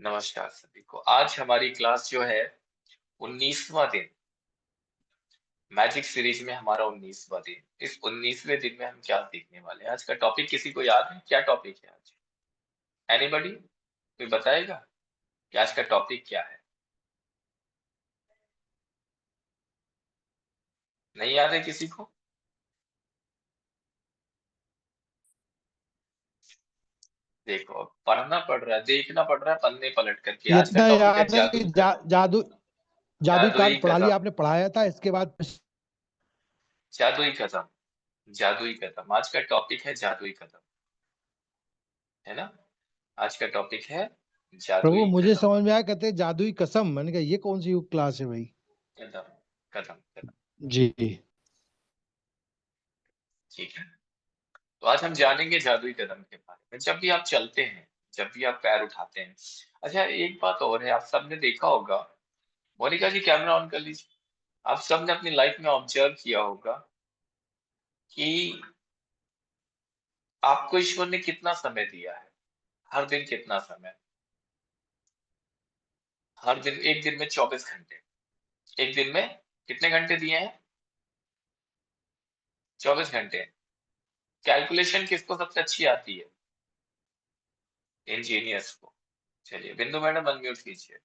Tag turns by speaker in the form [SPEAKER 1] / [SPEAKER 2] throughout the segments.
[SPEAKER 1] नमस्कार सभी को। आज हमारी क्लास जो है 19वां दिन, मैजिक सीरीज में हमारा 19वां दिन। इस 19वें दिन में हम क्या सीखने वाले हैं? आज का टॉपिक किसी को याद है? क्या टॉपिक है आज? एनीबॉडी? कोई बताएगा कि आज का टॉपिक क्या है? नहीं याद है किसी को? देखो, पढ़ना पड़ रहा है, देखना पड़ रहा है पन्ने पलट करके। आज का
[SPEAKER 2] इतना
[SPEAKER 1] टॉपिक है
[SPEAKER 2] याद है कि
[SPEAKER 1] जादुई कदम।
[SPEAKER 2] जादुई
[SPEAKER 1] जादुई
[SPEAKER 2] कार्ड पढ़ा लिया
[SPEAKER 1] कदम।
[SPEAKER 2] आपने, पढ़ाया था इसके बाद।
[SPEAKER 1] जादुई कदम। जादुई कदम आज का टॉपिक है। जादुई कदम, है ना? आज का टॉपिक है
[SPEAKER 2] प्रभु
[SPEAKER 1] जादुई
[SPEAKER 2] मुझे
[SPEAKER 1] कदम।
[SPEAKER 2] समझ में आया, कहते हैं जादुई कसम। मैंने कहा ये कौन सी क्लास है भाई।
[SPEAKER 1] कदम, कदम, कदम।
[SPEAKER 2] जी।
[SPEAKER 1] ठीक है। तो आज हम जानेंगे जादुई कदम के बारे में। जब भी आप चलते हैं, जब भी आप पैर उठाते हैं। अच्छा, एक बात और है, आप सबने देखा होगा। मोनिका जी, कैमरा ऑन कर लीजिए। आप सबने अपनी लाइफ में ऑब्जर्व किया होगा कि आपको ईश्वर ने कितना समय दिया है। हर दिन कितना समय? हर दिन, एक दिन में 24 घंटे। एक दिन में कितने घंटे दिए हैं? 24 घंटे। कैलकुलेशन किसको सबसे अच्छी आती है? इंजीनियर्स को। चलिए, बिंदु मैडम अनम्यूट कीजिए।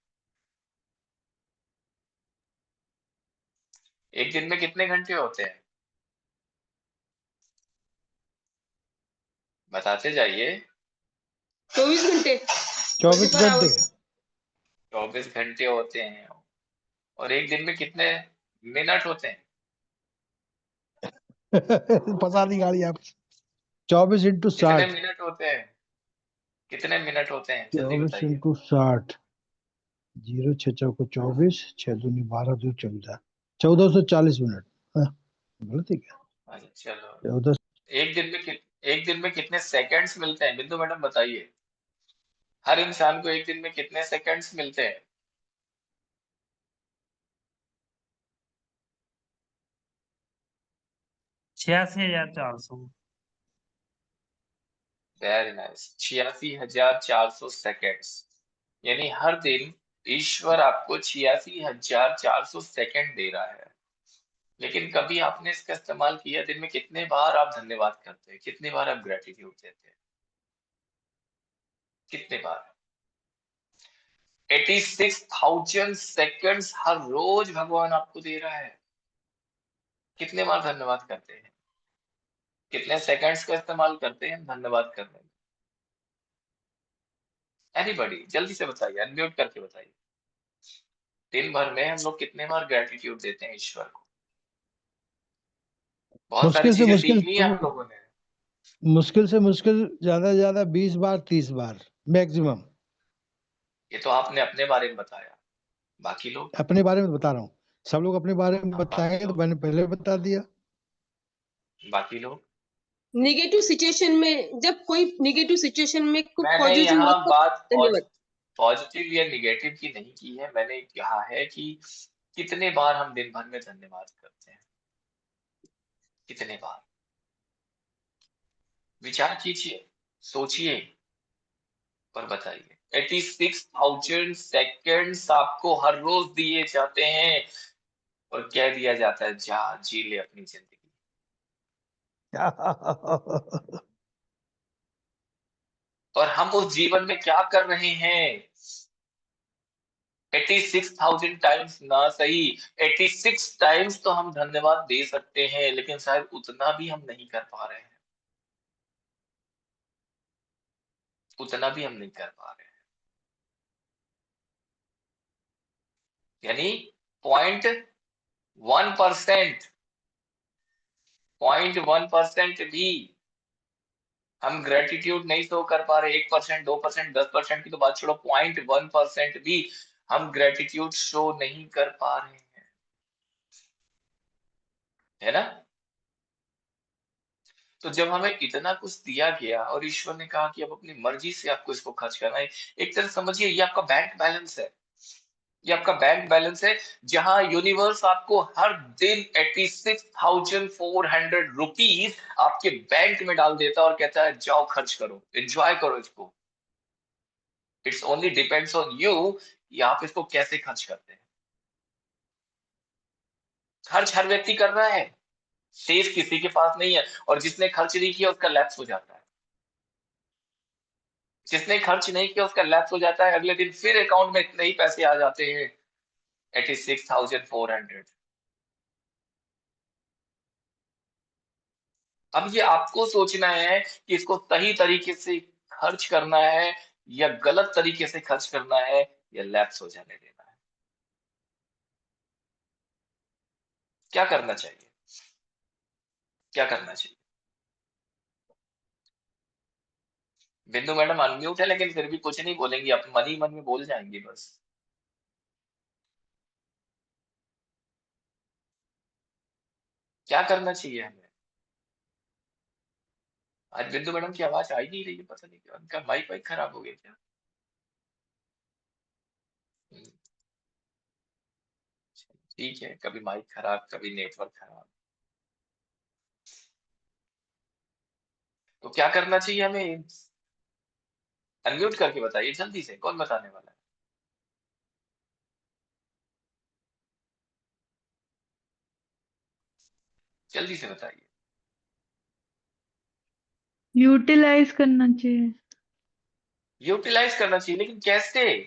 [SPEAKER 1] एक दिन में कितने घंटे होते हैं? बताते जाइए।
[SPEAKER 3] 24 घंटे।
[SPEAKER 2] 24 घंटे।
[SPEAKER 1] 24 घंटे होते हैं। और एक दिन में कितने मिनट होते हैं?
[SPEAKER 2] फंसा दी गाड़ी आप। 24 × 60।
[SPEAKER 1] कितने मिनट होते हैं? कितने मिनट होते हैं, जल्दी
[SPEAKER 2] 24
[SPEAKER 1] बताइए।
[SPEAKER 2] × 60। 0 6 चौको 24, 6 दूनी 12 2 14। 1440 मिनट। हाँ, गलत है क्या?
[SPEAKER 1] अच्छा, चलो।
[SPEAKER 2] 14।
[SPEAKER 1] एक दिन में कितने सेकंड्स मिलते हैं, बिंदु मैडम बताइए। हर इंसान को एक दिन में कितने सेकंड्स मिलते हैं?
[SPEAKER 4] 86,400।
[SPEAKER 1] Very nice, 86,400 seconds. यानी हर दिन ईश्वर आपको 86,400 सेकंड दे रहा है। लेकिन कभी आपने इसका इस्तेमाल किया? दिन में कितने बार आप धन्यवाद करते हैं? कितने बार आप ग्रेटिट्यूड देते हैं? कितने बार? 86,000 सेकंड्स हर रोज भगवान आपको दे रहा है। कितने बार धन्यवाद करते हैं? कितने सेकंड्स का इस्तेमाल करते हैं धन्यवाद करने में? एनीबॉडी, जल्दी से बताइए, अनम्यूट करके बताइए। दिन भर में हम लोग कितने बार ग्रेटिट्यूड देते हैं ईश्वर को? बहुत सारी
[SPEAKER 2] मुश्किल से
[SPEAKER 1] चीजें
[SPEAKER 2] मुश्किल
[SPEAKER 1] सीख ली है हम लोगों ने।
[SPEAKER 2] मुश्किल से मुश्किल ज्यादा से ज्यादा 20 बार 30 बार मैक्सिमम।
[SPEAKER 1] ये तो आपने अपने बारे में बताया। बाकी लोग?
[SPEAKER 2] अपने बारे में बता रहा हूँ। सब लोग अपने बारे में
[SPEAKER 1] हाँ, बाकी
[SPEAKER 2] बताएंगे तो
[SPEAKER 1] लोग?
[SPEAKER 2] मैंने पहले बता दिया।
[SPEAKER 1] बाकी लोग?
[SPEAKER 3] निगेटिव सिचुएशन में, जब कोई निगेटिव सिचुएशन में कोई
[SPEAKER 1] मैंने
[SPEAKER 3] पॉजिटिव
[SPEAKER 1] यहाँ
[SPEAKER 3] हुआ तो
[SPEAKER 1] बात
[SPEAKER 3] धन्यवाद।
[SPEAKER 1] पॉजिटिव या निगेटिव की नहीं की है। मैंने कहा है कि कितने बार हम दिन भर में धन्यवाद करते हैं। कितने बार? विचार कीजिए, सोचिए और बताइए। 86,000 सेकेंड्स आपको हर रोज दिए जाते हैं और कह दिया जाता है, जा जी ले अपनी जिंदगी। और हम उस जीवन में क्या कर रहे हैं? 86,000 टाइम्स ना सही, 86 टाइम्स तो हम धन्यवाद दे सकते हैं, लेकिन शायद उतना भी हम नहीं कर पा रहे हैं। उतना भी हम नहीं कर पा रहे हैं। यानी 0.1%, 0.1% भी हम ग्रेटिट्यूड नहीं शो कर पा रहे। 1%, 2%, 10% की तो बात छोड़ो, 0.1% भी हम ग्रेटिट्यूड शो नहीं कर पा रहे हैं, है ना? तो जब हमें इतना कुछ दिया गया और ईश्वर ने कहा कि अब अपनी मर्जी से आपको इसको खर्च करना है, एक तरह समझिए ये आपका बैंक बैलेंस है। ये आपका बैंक बैलेंस है, जहां यूनिवर्स आपको हर दिन 86,400 रुपीज आपके बैंक में डाल देता है और कहता है, जाओ खर्च करो, एंजॉय करो इसको। It's only depends on you कि आप इसको कैसे खर्च करते हैं। खर्च हर व्यक्ति कर रहा है, सेफ किसी के पास नहीं है, और जिसने खर्च नहीं किया उसका लैप्स हो जाता है। जिसने खर्च नहीं किया उसका लैप्स हो जाता है, अगले दिन फिर अकाउंट में इतने ही पैसे आ जाते हैं, 86,400। अब ये आपको सोचना है कि इसको सही तरीके से खर्च करना है या गलत तरीके से खर्च करना है या लैप्स हो जाने देना है। क्या करना चाहिए? क्या करना चाहिए? बिंदु मैडम अनम्यूट है, लेकिन फिर भी कुछ नहीं बोलेंगी, आप मन ही मन में बोल जाएंगी बस। क्या करना चाहिए हमें? आज बिंदु मैडम की आवाज आ ही नहीं रही है, पता नहीं क्यों, उनका माइक वाइक खराब हो गया क्या? हम्म, ठीक है, कभी माइक खराब, कभी नेटवर्क खराब। तो क्या करना चाहिए हमें? अनम्यूट करके बताइए जल्दी से, कौन बताने वाला है? जल्दी से बताइए।
[SPEAKER 5] यूटिलाइज करना चाहिए।
[SPEAKER 1] यूटिलाइज करना चाहिए, लेकिन कैसे?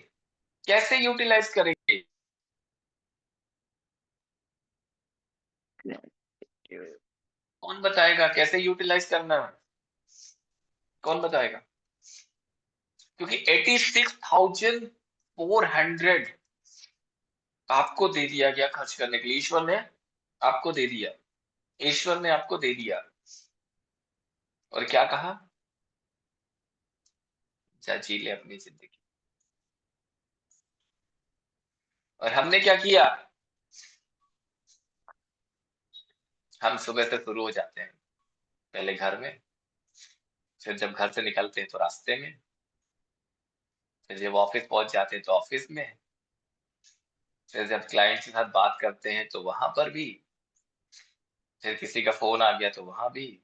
[SPEAKER 1] कैसे यूटिलाइज करेंगे? कौन बताएगा कैसे यूटिलाइज करना है? कौन बताएगा? क्योंकि 86,400 आपको दे दिया गया खर्च करने के लिए, ईश्वर ने आपको दे दिया, ईश्वर ने आपको दे दिया, और क्या कहा? जा जी ले अपनी जिंदगी। और हमने क्या किया? हम सुबह से शुरू हो जाते हैं, पहले घर में, फिर जब घर से निकलते हैं तो रास्ते में, फिर जब ऑफिस पहुंच जाते हैं तो ऑफिस में, फिर जब क्लाइंट के साथ बात करते हैं तो वहां पर भी, फिर किसी का फोन आ गया तो वहां भी,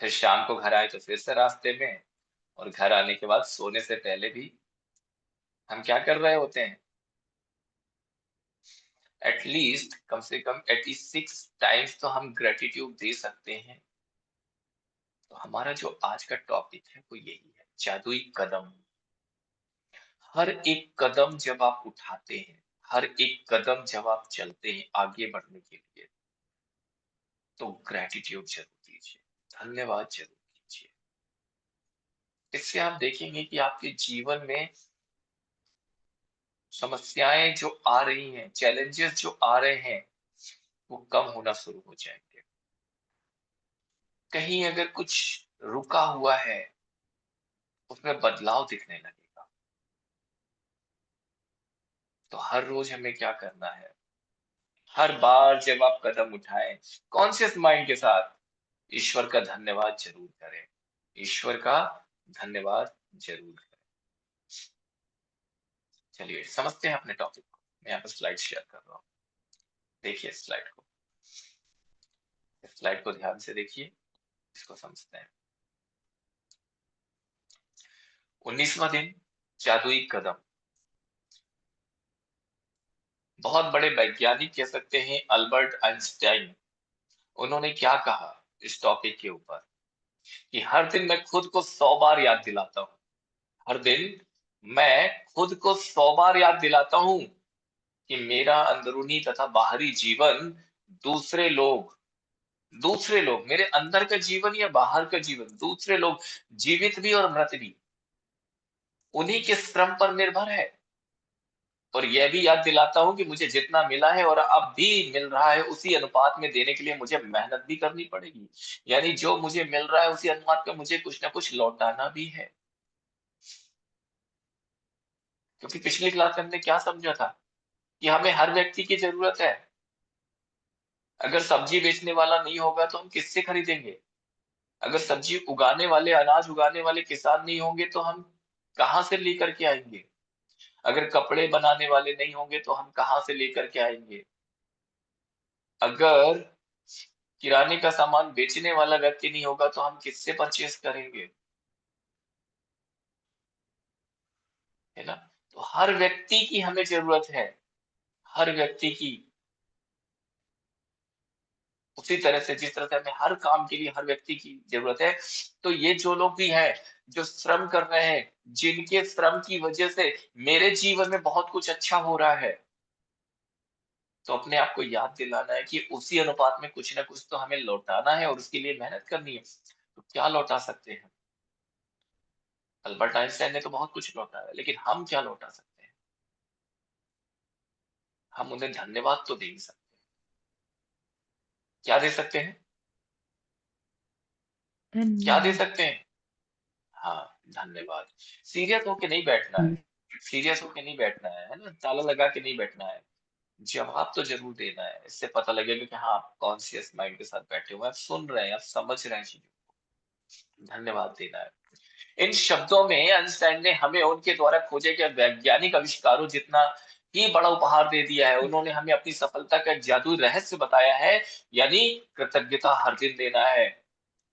[SPEAKER 1] फिर शाम को घर आए तो फिर से रास्ते में, और घर आने के बाद सोने से पहले भी हम क्या कर रहे होते हैं? एटलीस्ट कम से कम 86 टाइम्स तो हम ग्रेटिट्यूड दे सकते हैं। तो हमारा जो आज का टॉपिक है वो यही है, जादुई कदम। हर एक कदम जब आप उठाते हैं, हर एक कदम जब आप चलते हैं आगे बढ़ने के लिए, तो ग्रेटिट्यूड जरूर दीजिए, धन्यवाद जरूर कीजिए। इससे आप देखेंगे कि आपके जीवन में समस्याएं जो आ रही हैं, चैलेंजेस जो आ रहे हैं, वो कम होना शुरू हो जाएंगे। कहीं अगर कुछ रुका हुआ है, उसमें बदलाव दिखने लगेगा। तो हर रोज हमें क्या करना है? हर बार जब आप कदम उठाएं, कॉन्शियस माइंड के साथ ईश्वर का धन्यवाद जरूर करें। ईश्वर का धन्यवाद जरूर करें। चलिए समझते हैं अपने टॉपिक को। मैं यहाँ पर स्लाइड शेयर कर रहा हूँ, देखिए स्लाइड को, स्लाइड को ध्यान से देखिए, इसको समझते हैं। 19वां दिन, जादुई कदम। बहुत बड़े वैज्ञानिक कह सकते हैं, अल्बर्ट आइंस्टाइन, उन्होंने क्या कहा इस टॉपिक के ऊपर, कि हर दिन मैं खुद को 100 बार याद दिलाता हूँ, हर दिन मैं खुद को 100 बार याद दिलाता हूँ कि मेरा अंदरूनी तथा बाहरी जीवन, दूसरे लोग, मेरे अंदर का जीवन या बाहर का जीवन, दूसरे लोग, जीवित भी और मृत भी, उन्हीं के श्रम पर निर्भर है। और यह भी याद दिलाता हूं कि मुझे जितना मिला है और अब भी मिल रहा है, उसी अनुपात में देने के लिए मुझे मेहनत भी करनी पड़ेगी। यानी जो मुझे मिल रहा है उसी अनुपात में मुझे कुछ ना कुछ लौटाना भी है। क्योंकि पिछली क्लास में हमने क्या समझा था कि हमें हर व्यक्ति की जरूरत है। अगर सब्जी बेचने वाला नहीं होगा तो हम किससे खरीदेंगे? अगर सब्जी उगाने वाले, अनाज उगाने वाले किसान नहीं होंगे तो हम कहां से लेकर के आएंगे? अगर कपड़े बनाने वाले नहीं होंगे तो हम कहां से लेकर के आएंगे? अगर किराने का सामान बेचने वाला व्यक्ति नहीं होगा तो हम किससे परचेस करेंगे? है ना? तो हर व्यक्ति की हमें जरूरत है, हर व्यक्ति की। उसी तरह से जिस तरह से हमें हर काम के लिए हर व्यक्ति की जरूरत है, तो ये जो लोग भी हैं जो श्रम कर रहे हैं, जिनके श्रम की वजह से मेरे जीवन में बहुत कुछ अच्छा हो रहा है, तो अपने आप को याद दिलाना है कि उसी अनुपात में कुछ ना कुछ तो हमें लौटाना है और उसके लिए मेहनत करनी है। तो क्या लौटा सकते हैं? अल्बर्ट आइंस्टाइन ने तो बहुत कुछ लौटाया है, लेकिन हम क्या लौटा सकते हैं? हम उन्हें धन्यवाद तो दे ही सकते हैं। क्या दे सकते हैं? क्या दे
[SPEAKER 5] धन्यवाद।
[SPEAKER 1] सकते हैं? हाँ, धन्यवाद। सीरियस होके नहीं बैठना है, सीरियस होके नहीं बैठना है ना? ताला लगा के नहीं बैठना है। जवाब तो ज़रूर देना है। इससे पता लगेगा कि हाँ, आप कॉन्शियस माइंड के साथ बैठे हुए हैं, आप सुन रहे हैं, आप समझ रहे हैं चीज़ों को। धन्यवाद देना है। इन शब्दों में आइंस्टाइन ने हमें उनके द्वारा खोजे गए वैज्ञानिक आविष्कारों जितना ही बड़ा उपहार दे दिया है। उन्होंने हमें अपनी सफलता का एक जादुई रहस्य बताया है, यानी कृतज्ञता हर दिन देना है।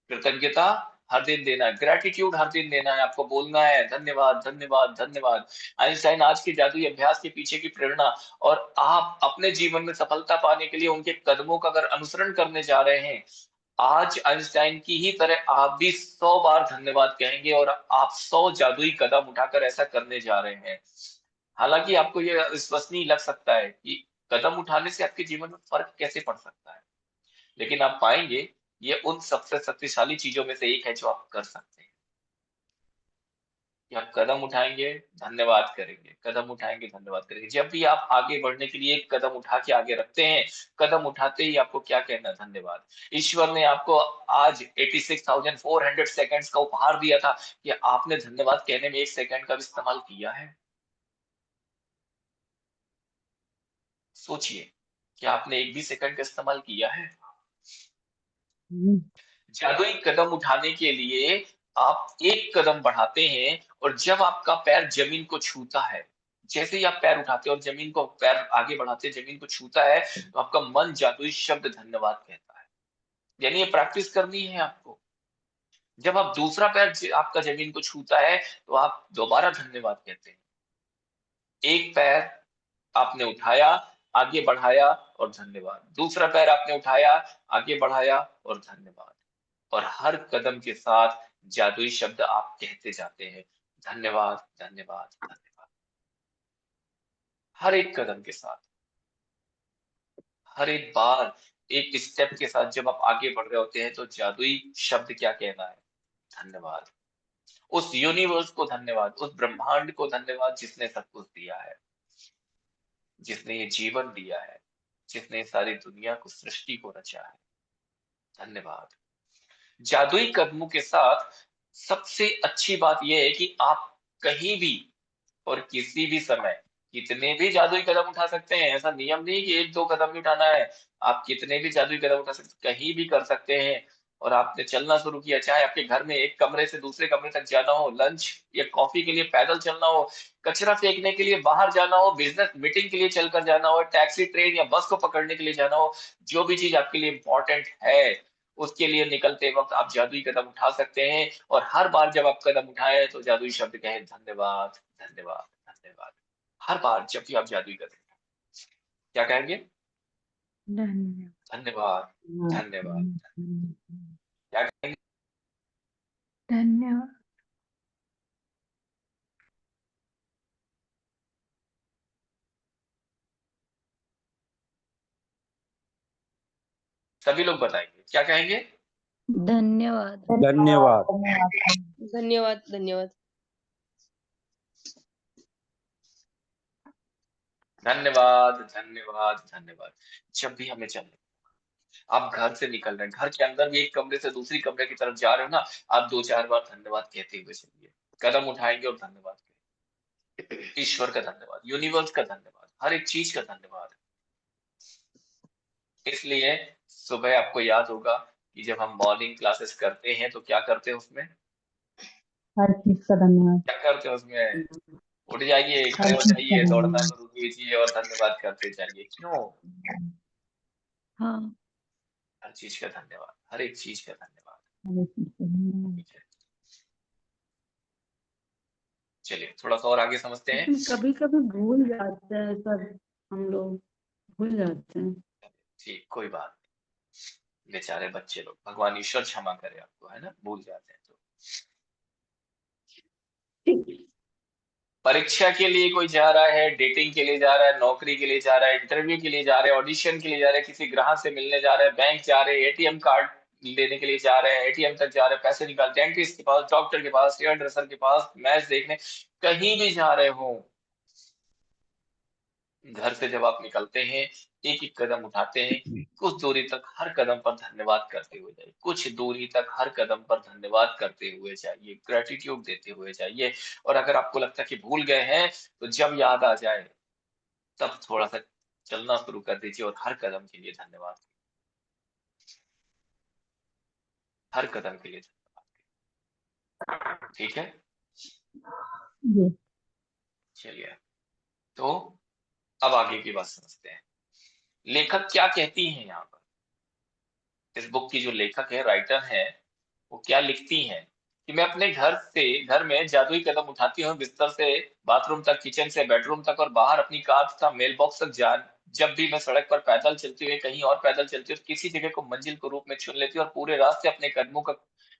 [SPEAKER 1] कृतज्ञता हर दिन देना है, ग्रेटिट्यूड हर दिन देना है, आपको बोलना है धन्यवाद, धन्यवाद, धन्यवाद। आइंस्टाइन आज के जादुई अभ्यास के पीछे की प्रेरणा और आप अपने जीवन में सफलता पाने के लिए उनके कदमों का अगर अनुसरण करने जा रहे हैं, आज आइंस्टाइन की ही तरह आप भी 100 बार धन्यवाद कहेंगे और आप 100 जादुई कदम उठाकर ऐसा करने जा रहे हैं। हालांकि आपको ये विश्वसनीय लग सकता है कि कदम उठाने से आपके जीवन में फर्क कैसे पड़ सकता है, लेकिन आप पाएंगे ये उन सबसे शक्तिशाली चीजों में से एक है जो आप कर सकते हैं कि आप कदम उठाएंगे, धन्यवाद करेंगे, कदम उठाएंगे, धन्यवाद करेंगे। जब भी आप आगे बढ़ने के लिए एक कदम उठा के आगे रखते हैं, कदम उठाते ही आपको क्या कहना है? धन्यवाद। ईश्वर ने आपको आज 86,400 सेकंड्स का उपहार दिया था कि आपने धन्यवाद कहने में 1 सेकंड का भी इस्तेमाल किया है। सोचिए, क्या आपने एक भी सेकंड का इस्तेमाल किया है? जादुई कदम उठाने के लिए आप एक कदम बढ़ाते हैं और जब आपका पैर जमीन को छूता है, जैसे ही आप पैर उठाते हैं और जमीन को पैर आगे बढ़ाते हैं, जमीन को छूता है, तो आपका मन जादुई शब्द धन्यवाद कहता है। यानी ये प्रैक्टिस करनी है आपको। जब आप दूसरा पैर आपका जमीन को छूता है, तो आप दोबारा धन्यवाद कहते हैं। एक पैर आपने उठाया, आगे बढ़ाया और धन्यवाद। दूसरा पैर आपने उठाया, आगे बढ़ाया और धन्यवाद। और हर कदम के साथ जादुई शब्द आप कहते जाते हैं, धन्यवाद, धन्यवाद, धन्यवाद। हर एक कदम के साथ, हर एक बार, एक स्टेप के साथ जब आप आगे बढ़ रहे होते हैं, तो जादुई शब्द क्या कहना है? धन्यवाद। उस यूनिवर्स को धन्यवाद, उस ब्रह्मांड को धन्यवाद जिसने सब कुछ दिया है, जिसने ये जीवन दिया है, जिसने सारी दुनिया को, सृष्टि को रचा है। धन्यवाद। जादुई कदमों के साथ सबसे अच्छी बात यह है कि आप कहीं भी और किसी भी समय कितने भी जादुई कदम उठा सकते हैं। ऐसा नियम नहीं कि 1-2 कदम ही उठाना है। आप कितने भी जादुई कदम उठा सकते हैं, कहीं भी कर सकते हैं। और आपने चलना शुरू किया, चाहे आपके घर में एक कमरे से दूसरे कमरे तक जाना हो, लंच या कॉफी के लिए पैदल चलना हो, कचरा फेंकने के लिए बाहर जाना हो, बिजनेस मीटिंग के लिए चलकर जाना हो, टैक्सी, ट्रेन या बस को पकड़ने के लिए जाना हो, जो भी चीज आपके लिए इंपॉर्टेंट है, उसके लिए निकलते वक्त आप जादुई कदम उठा सकते हैं। और हर बार जब आप कदम उठाएं तो जादुई शब्द कहें, धन्यवाद, धन्यवाद, धन्यवाद। हर बार जब भी आप जादुई कदम उठाएं, क्या कहेंगे?
[SPEAKER 5] धन्यवाद।
[SPEAKER 1] धन्यवाद, धन्यवाद। क्या कहेंगे?
[SPEAKER 5] धन्यवाद।
[SPEAKER 1] सभी लोग बताएंगे, क्या कहेंगे?
[SPEAKER 5] धन्यवाद।
[SPEAKER 6] धन्यवाद।
[SPEAKER 3] धन्यवाद, धन्यवाद।
[SPEAKER 1] धन्यवाद, धन्यवाद, धन्यवाद। जब भी हमें चलना, आप घर से निकल रहे हैं, घर के अंदर भी एक कमरे से दूसरी कमरे की तरफ जा रहे हो ना, आप 2-4 बार धन्यवाद कहते हुए चलिए। कदम उठाएंगे और धन्यवाद कहेंगे। ईश्वर का धन्यवाद, यूनिवर्स का धन्यवाद, हर एक चीज का धन्यवाद। इसलिए सुबह आपको याद होगा कि जब हम मॉर्निंग क्लासेस करते हैं तो क्या करते हैं उसमें?
[SPEAKER 7] हर चीज का धन्यवाद।
[SPEAKER 1] क्या करते हैं उसमें? उठ जाइए,
[SPEAKER 7] हर
[SPEAKER 1] खड़े हो
[SPEAKER 7] चीज का
[SPEAKER 1] जाइए, दौड़ना
[SPEAKER 7] धन्यवाद।
[SPEAKER 1] शुरू कीजिए और धन्यवाद करते जाइए। क्यों?
[SPEAKER 5] हाँ।
[SPEAKER 1] हर चीज का धन्यवाद, हर एक चीज का धन्यवाद।
[SPEAKER 7] हर एक चीज का धन्यवाद।
[SPEAKER 1] ठीक है, चलिए थोड़ा सा और आगे समझते हैं।
[SPEAKER 7] लेकिन कभी कभी भूल जाते हैं सर, हम लोग भूल जाते हैं।
[SPEAKER 1] ठीक, कोई बात नहीं, बेचारे बच्चे लोग, भगवान ईश्वर क्षमा करे आपको, है ना, भूल जाते हैं तो। परीक्षा के लिए कोई जा रहा है, डेटिंग के लिए जा रहा है, नौकरी के लिए जा रहा है, इंटरव्यू के लिए जा रहे हैं, ऑडिशन के लिए जा रहे हैं, किसी ग्राहक से मिलने जा रहे हैं, बैंक जा रहे हैं, एटीएम कार्ड लेने के लिए जा रहे हैं, एटीएम तक जा रहे हैं, पैसे निकाल, डेंटिस्ट के पास, डॉक्टर के पास, हेयर ड्रेसर के पास, मैच देखने, कहीं भी जा रहे हो, घर से जब आप निकलते हैं, एक एक कदम उठाते हैं, कुछ दूरी तक हर कदम पर धन्यवाद करते हुए जाइए, कुछ दूरी तक हर कदम पर धन्यवाद करते हुए जाइए, ग्रेटिट्यूड देते हुए जाइए। और अगर आपको लगता है कि भूल गए हैं, तो जब याद आ जाए तब थोड़ा सा चलना शुरू कर दीजिए और हर कदम के लिए धन्यवाद, हर कदम के लिए धन्यवाद। ठीक है,
[SPEAKER 7] जी।
[SPEAKER 1] चलिए, तो अब आगे की बात समझते हैं। लेखक क्या कहती हैं यहाँ पर, इस बुक की जो लेखक है, राइटर है, वो क्या लिखती हैं कि मैं अपने घर में जादुई कदम उठाती हूँ, बिस्तर से बाथरूम तक, किचन से बेडरूम तक और बाहर अपनी कार तथा मेल बॉक्स तक जा, जब भी मैं सड़क पर पैदल चलती हुई कहीं और पैदल चलती हूँ, किसी जगह को मंजिल के रूप में चुन लेती हूँ और पूरे रास्ते अपने कदमों का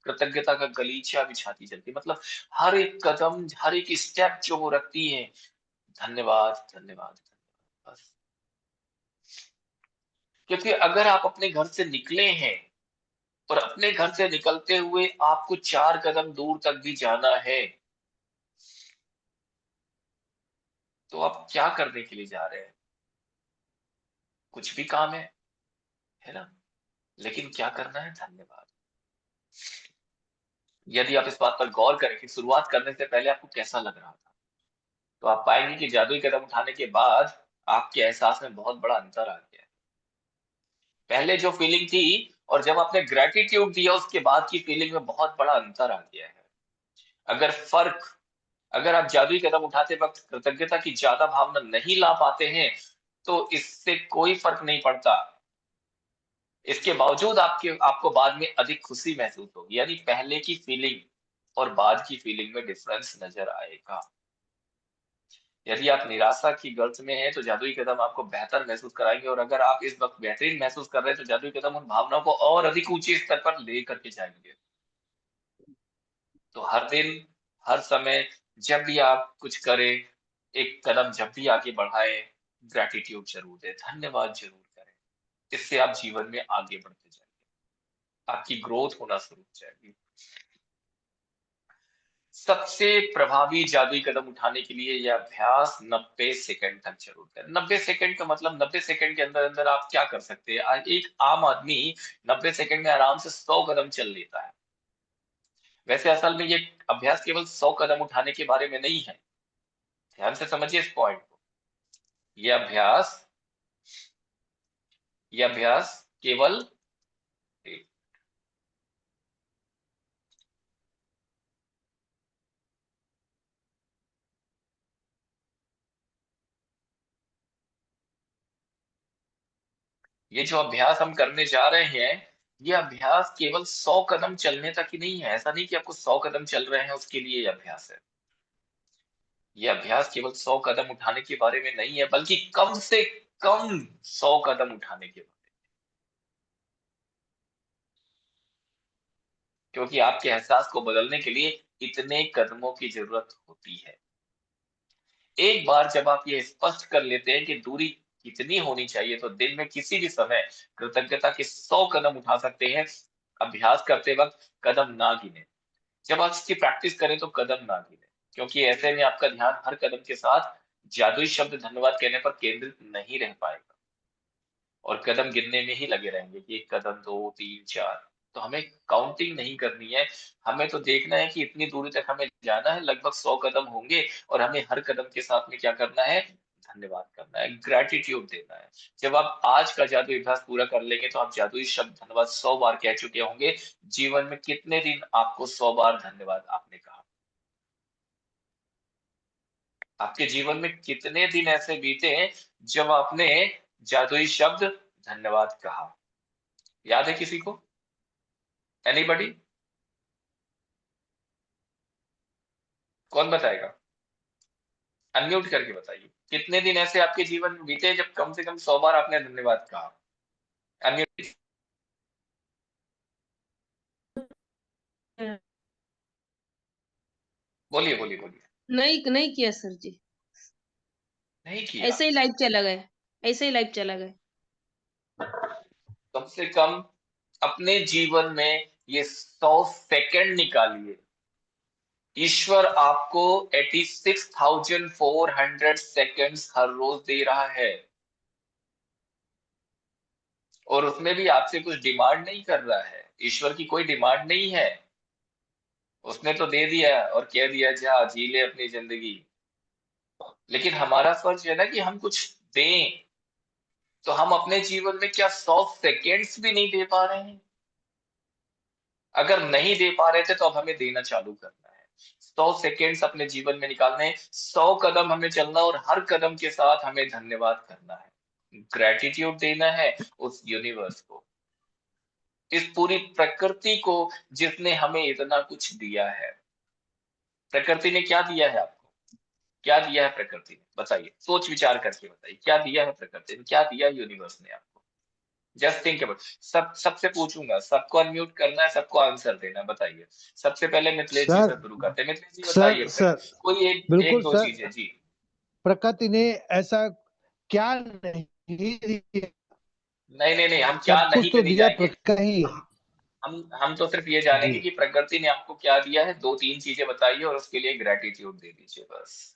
[SPEAKER 1] कृतज्ञता का गलीचा बिछाती चलती, मतलब हर एक कदम, हर एक स्टेप जो वो रखती है, धन्यवाद धन्यवाद धन्यवाद, बस। क्योंकि अगर आप अपने घर से निकले हैं और अपने घर से निकलते हुए आपको 4 कदम दूर तक भी जाना है, तो आप क्या करने के लिए जा रहे हैं? कुछ भी काम है ना? लेकिन क्या करना है? धन्यवाद। यदि आप इस बात पर गौर करें कि शुरुआत करने से पहले आपको कैसा लग रहा था, तो आप पाएंगे कि जादुई कदम उठाने के बाद आपके एहसास में बहुत बड़ा अंतर आ गया है। पहले जो फीलिंग थी और जब आपने ग्रेटिट्यूड दिया उसके बाद की फीलिंग में बहुत बड़ा अंतर आ गया है। अगर आप जादुई कदम उठाते वक्त कृतज्ञता की ज्यादा भावना नहीं ला पाते हैं, तो इससे कोई फर्क नहीं पड़ता। इसके बावजूद आपको बाद में अधिक खुशी महसूस होगी, यानी पहले की फीलिंग और बाद की फीलिंग में डिफरेंस नजर आएगा। यदि आप निराशा की गर्त में हैं, तो जादुई कदम आपको बेहतर महसूस कराएंगे, और अगर आप इस वक्त बेहतरीन महसूस कर रहे हैं, तो जादुई कदम उन भावनाओं को और अधिक ऊंचे स्तर पर ले करके जाएंगे। तो हर दिन, हर समय, जब भी आप कुछ करें, एक कदम जब भी आगे बढ़ाएं, ग्रेटिट्यूड जरूर दें, धन्यवाद जरूर करें। इससे आप जीवन में आगे बढ़ते जाएंगे, आपकी ग्रोथ होना शुरू हो जाएगी। सबसे प्रभावी जादुई कदम उठाने के लिए यह अभ्यास 90 सेकंड तक जरूर करें। 90 सेकंड का मतलब 90 सेकंड के अंदर अंदर आप क्या कर सकते हैं? एक आम आदमी 90 सेकंड में आराम से 100 कदम चल लेता है। वैसे असल में ये अभ्यास केवल 100 कदम उठाने के बारे में नहीं है, ध्यान से समझिए इस पॉइंट को। ये अभ्यास केवल, ये जो अभ्यास हम करने जा रहे हैं, ये अभ्यास केवल 100 कदम चलने तक ही नहीं है। ऐसा नहीं कि आपको 100 कदम चल रहे हैं उसके लिए ये अभ्यास है। ये अभ्यास केवल 100 कदम उठाने के बारे में नहीं है, बल्कि कम से कम 100 कदम उठाने के बारे में, क्योंकि आपके एहसास को बदलने के लिए इतने कदमों की जरूरत होती है। एक बार जब आप ये स्पष्ट कर लेते हैं कि दूरी कितनी होनी चाहिए, तो दिन में किसी भी समय कृतज्ञता के 100 कदम उठा सकते हैं। अभ्यास करते वक्त कदम ना गिने। जब आप इसकी प्रैक्टिस करें तो कदम ना गिने, क्योंकि ऐसे में आपका ध्यान हर कदम के साथ जादुई शब्द धन्यवाद कहने पर केंद्रित नहीं रह पाएगा और कदम गिनने में ही लगे रहेंगे कि 1 कदम, 2, 3, 4। तो हमें काउंटिंग नहीं करनी है, हमें तो देखना है कि इतनी दूरी तक हमें जाना है, लगभग 100 कदम होंगे, और हमें हर कदम के साथ में क्या करना है? धन्यवाद करना है, ग्रेटिट्यूड देना है। जब आप आज का जादुई अभ्यास पूरा कर लेंगे, तो आप जादुई शब्द धन्यवाद 100 बार कह चुके होंगे। जीवन में कितने दिन आपको 100 बार धन्यवाद आपने कहा? आपके जीवन में कितने दिन ऐसे बीते हैं जब आपने जादुई शब्द धन्यवाद कहा? याद है किसी को? एनीबॉडी? कौन बताएगा? अनम्यूट करके बताइए, कितने दिन ऐसे आपके जीवन में बीते जब कम से कम 100 बार आपने धन्यवाद कहा? अनम्यूट। बोलिए बोलिए बोलिए।
[SPEAKER 3] नहीं नहीं किया सर जी,
[SPEAKER 1] नहीं किया।
[SPEAKER 3] ऐसे ही लाइव चला गया, ऐसे ही लाइव चला गया।
[SPEAKER 1] कम से कम अपने जीवन में ये 100 सेकंड निकालिए। ईश्वर आपको 86,400 सेकंड्स हर रोज दे रहा है, और उसमें भी आपसे कुछ डिमांड नहीं कर रहा है। ईश्वर की कोई डिमांड नहीं है, उसने तो दे दिया और कह दिया जा जी ले अपनी जिंदगी। लेकिन हमारा फर्ज है ना कि हम कुछ दें। तो हम अपने जीवन में क्या 100 सेकेंड्स भी नहीं दे पा रहे हैं? अगर नहीं दे पा रहे थे तो अब हमें देना चालू करना है। 100 सेकेंड्स अपने जीवन में निकालने हैं, 100 कदम हमें चलना, और हर कदम के साथ हमें धन्यवाद करना है, ग्रेटिट्यूड देना है उस यूनिवर्स को, इस पूरी प्रकृति को जिसने हमें इतना कुछ दिया है। प्रकृति ने क्या दिया है आपको? क्या दिया है प्रकृति ने? बताइए, सोच विचार करके बताइए, क्या दिया है प्रकृति ने, क्या दिया यूनिवर्स ने आपको? Just think about. सबसे पूछूंगा, सबको अनम्यूट करना है, सबको आंसर देना है। बताइए, सबसे पहले मिथिलेश जी से
[SPEAKER 2] सर
[SPEAKER 1] शुरू करते हैं। मिथिलेश जी
[SPEAKER 2] सर
[SPEAKER 1] बताइए,
[SPEAKER 2] सर
[SPEAKER 1] कोई एक
[SPEAKER 2] बिल्कुल
[SPEAKER 1] दो
[SPEAKER 2] सर,
[SPEAKER 1] चीजें जी।
[SPEAKER 2] प्रकृति ने ऐसा क्या नहीं दिया?
[SPEAKER 1] नहीं नहीं नहीं, हम क्या
[SPEAKER 2] सब
[SPEAKER 1] नहीं
[SPEAKER 2] कुछ
[SPEAKER 1] पे
[SPEAKER 2] तो
[SPEAKER 1] नहीं
[SPEAKER 2] दिया
[SPEAKER 1] जाएंगे।
[SPEAKER 2] प्रकृति।
[SPEAKER 1] हम तो सिर्फ ये
[SPEAKER 2] जी
[SPEAKER 1] जानेंगे कि प्रकृति ने आपको क्या दिया है। 2-3 चीजें बताइए और उसके लिए ग्रेटिट्यूड दे दीजिए बस,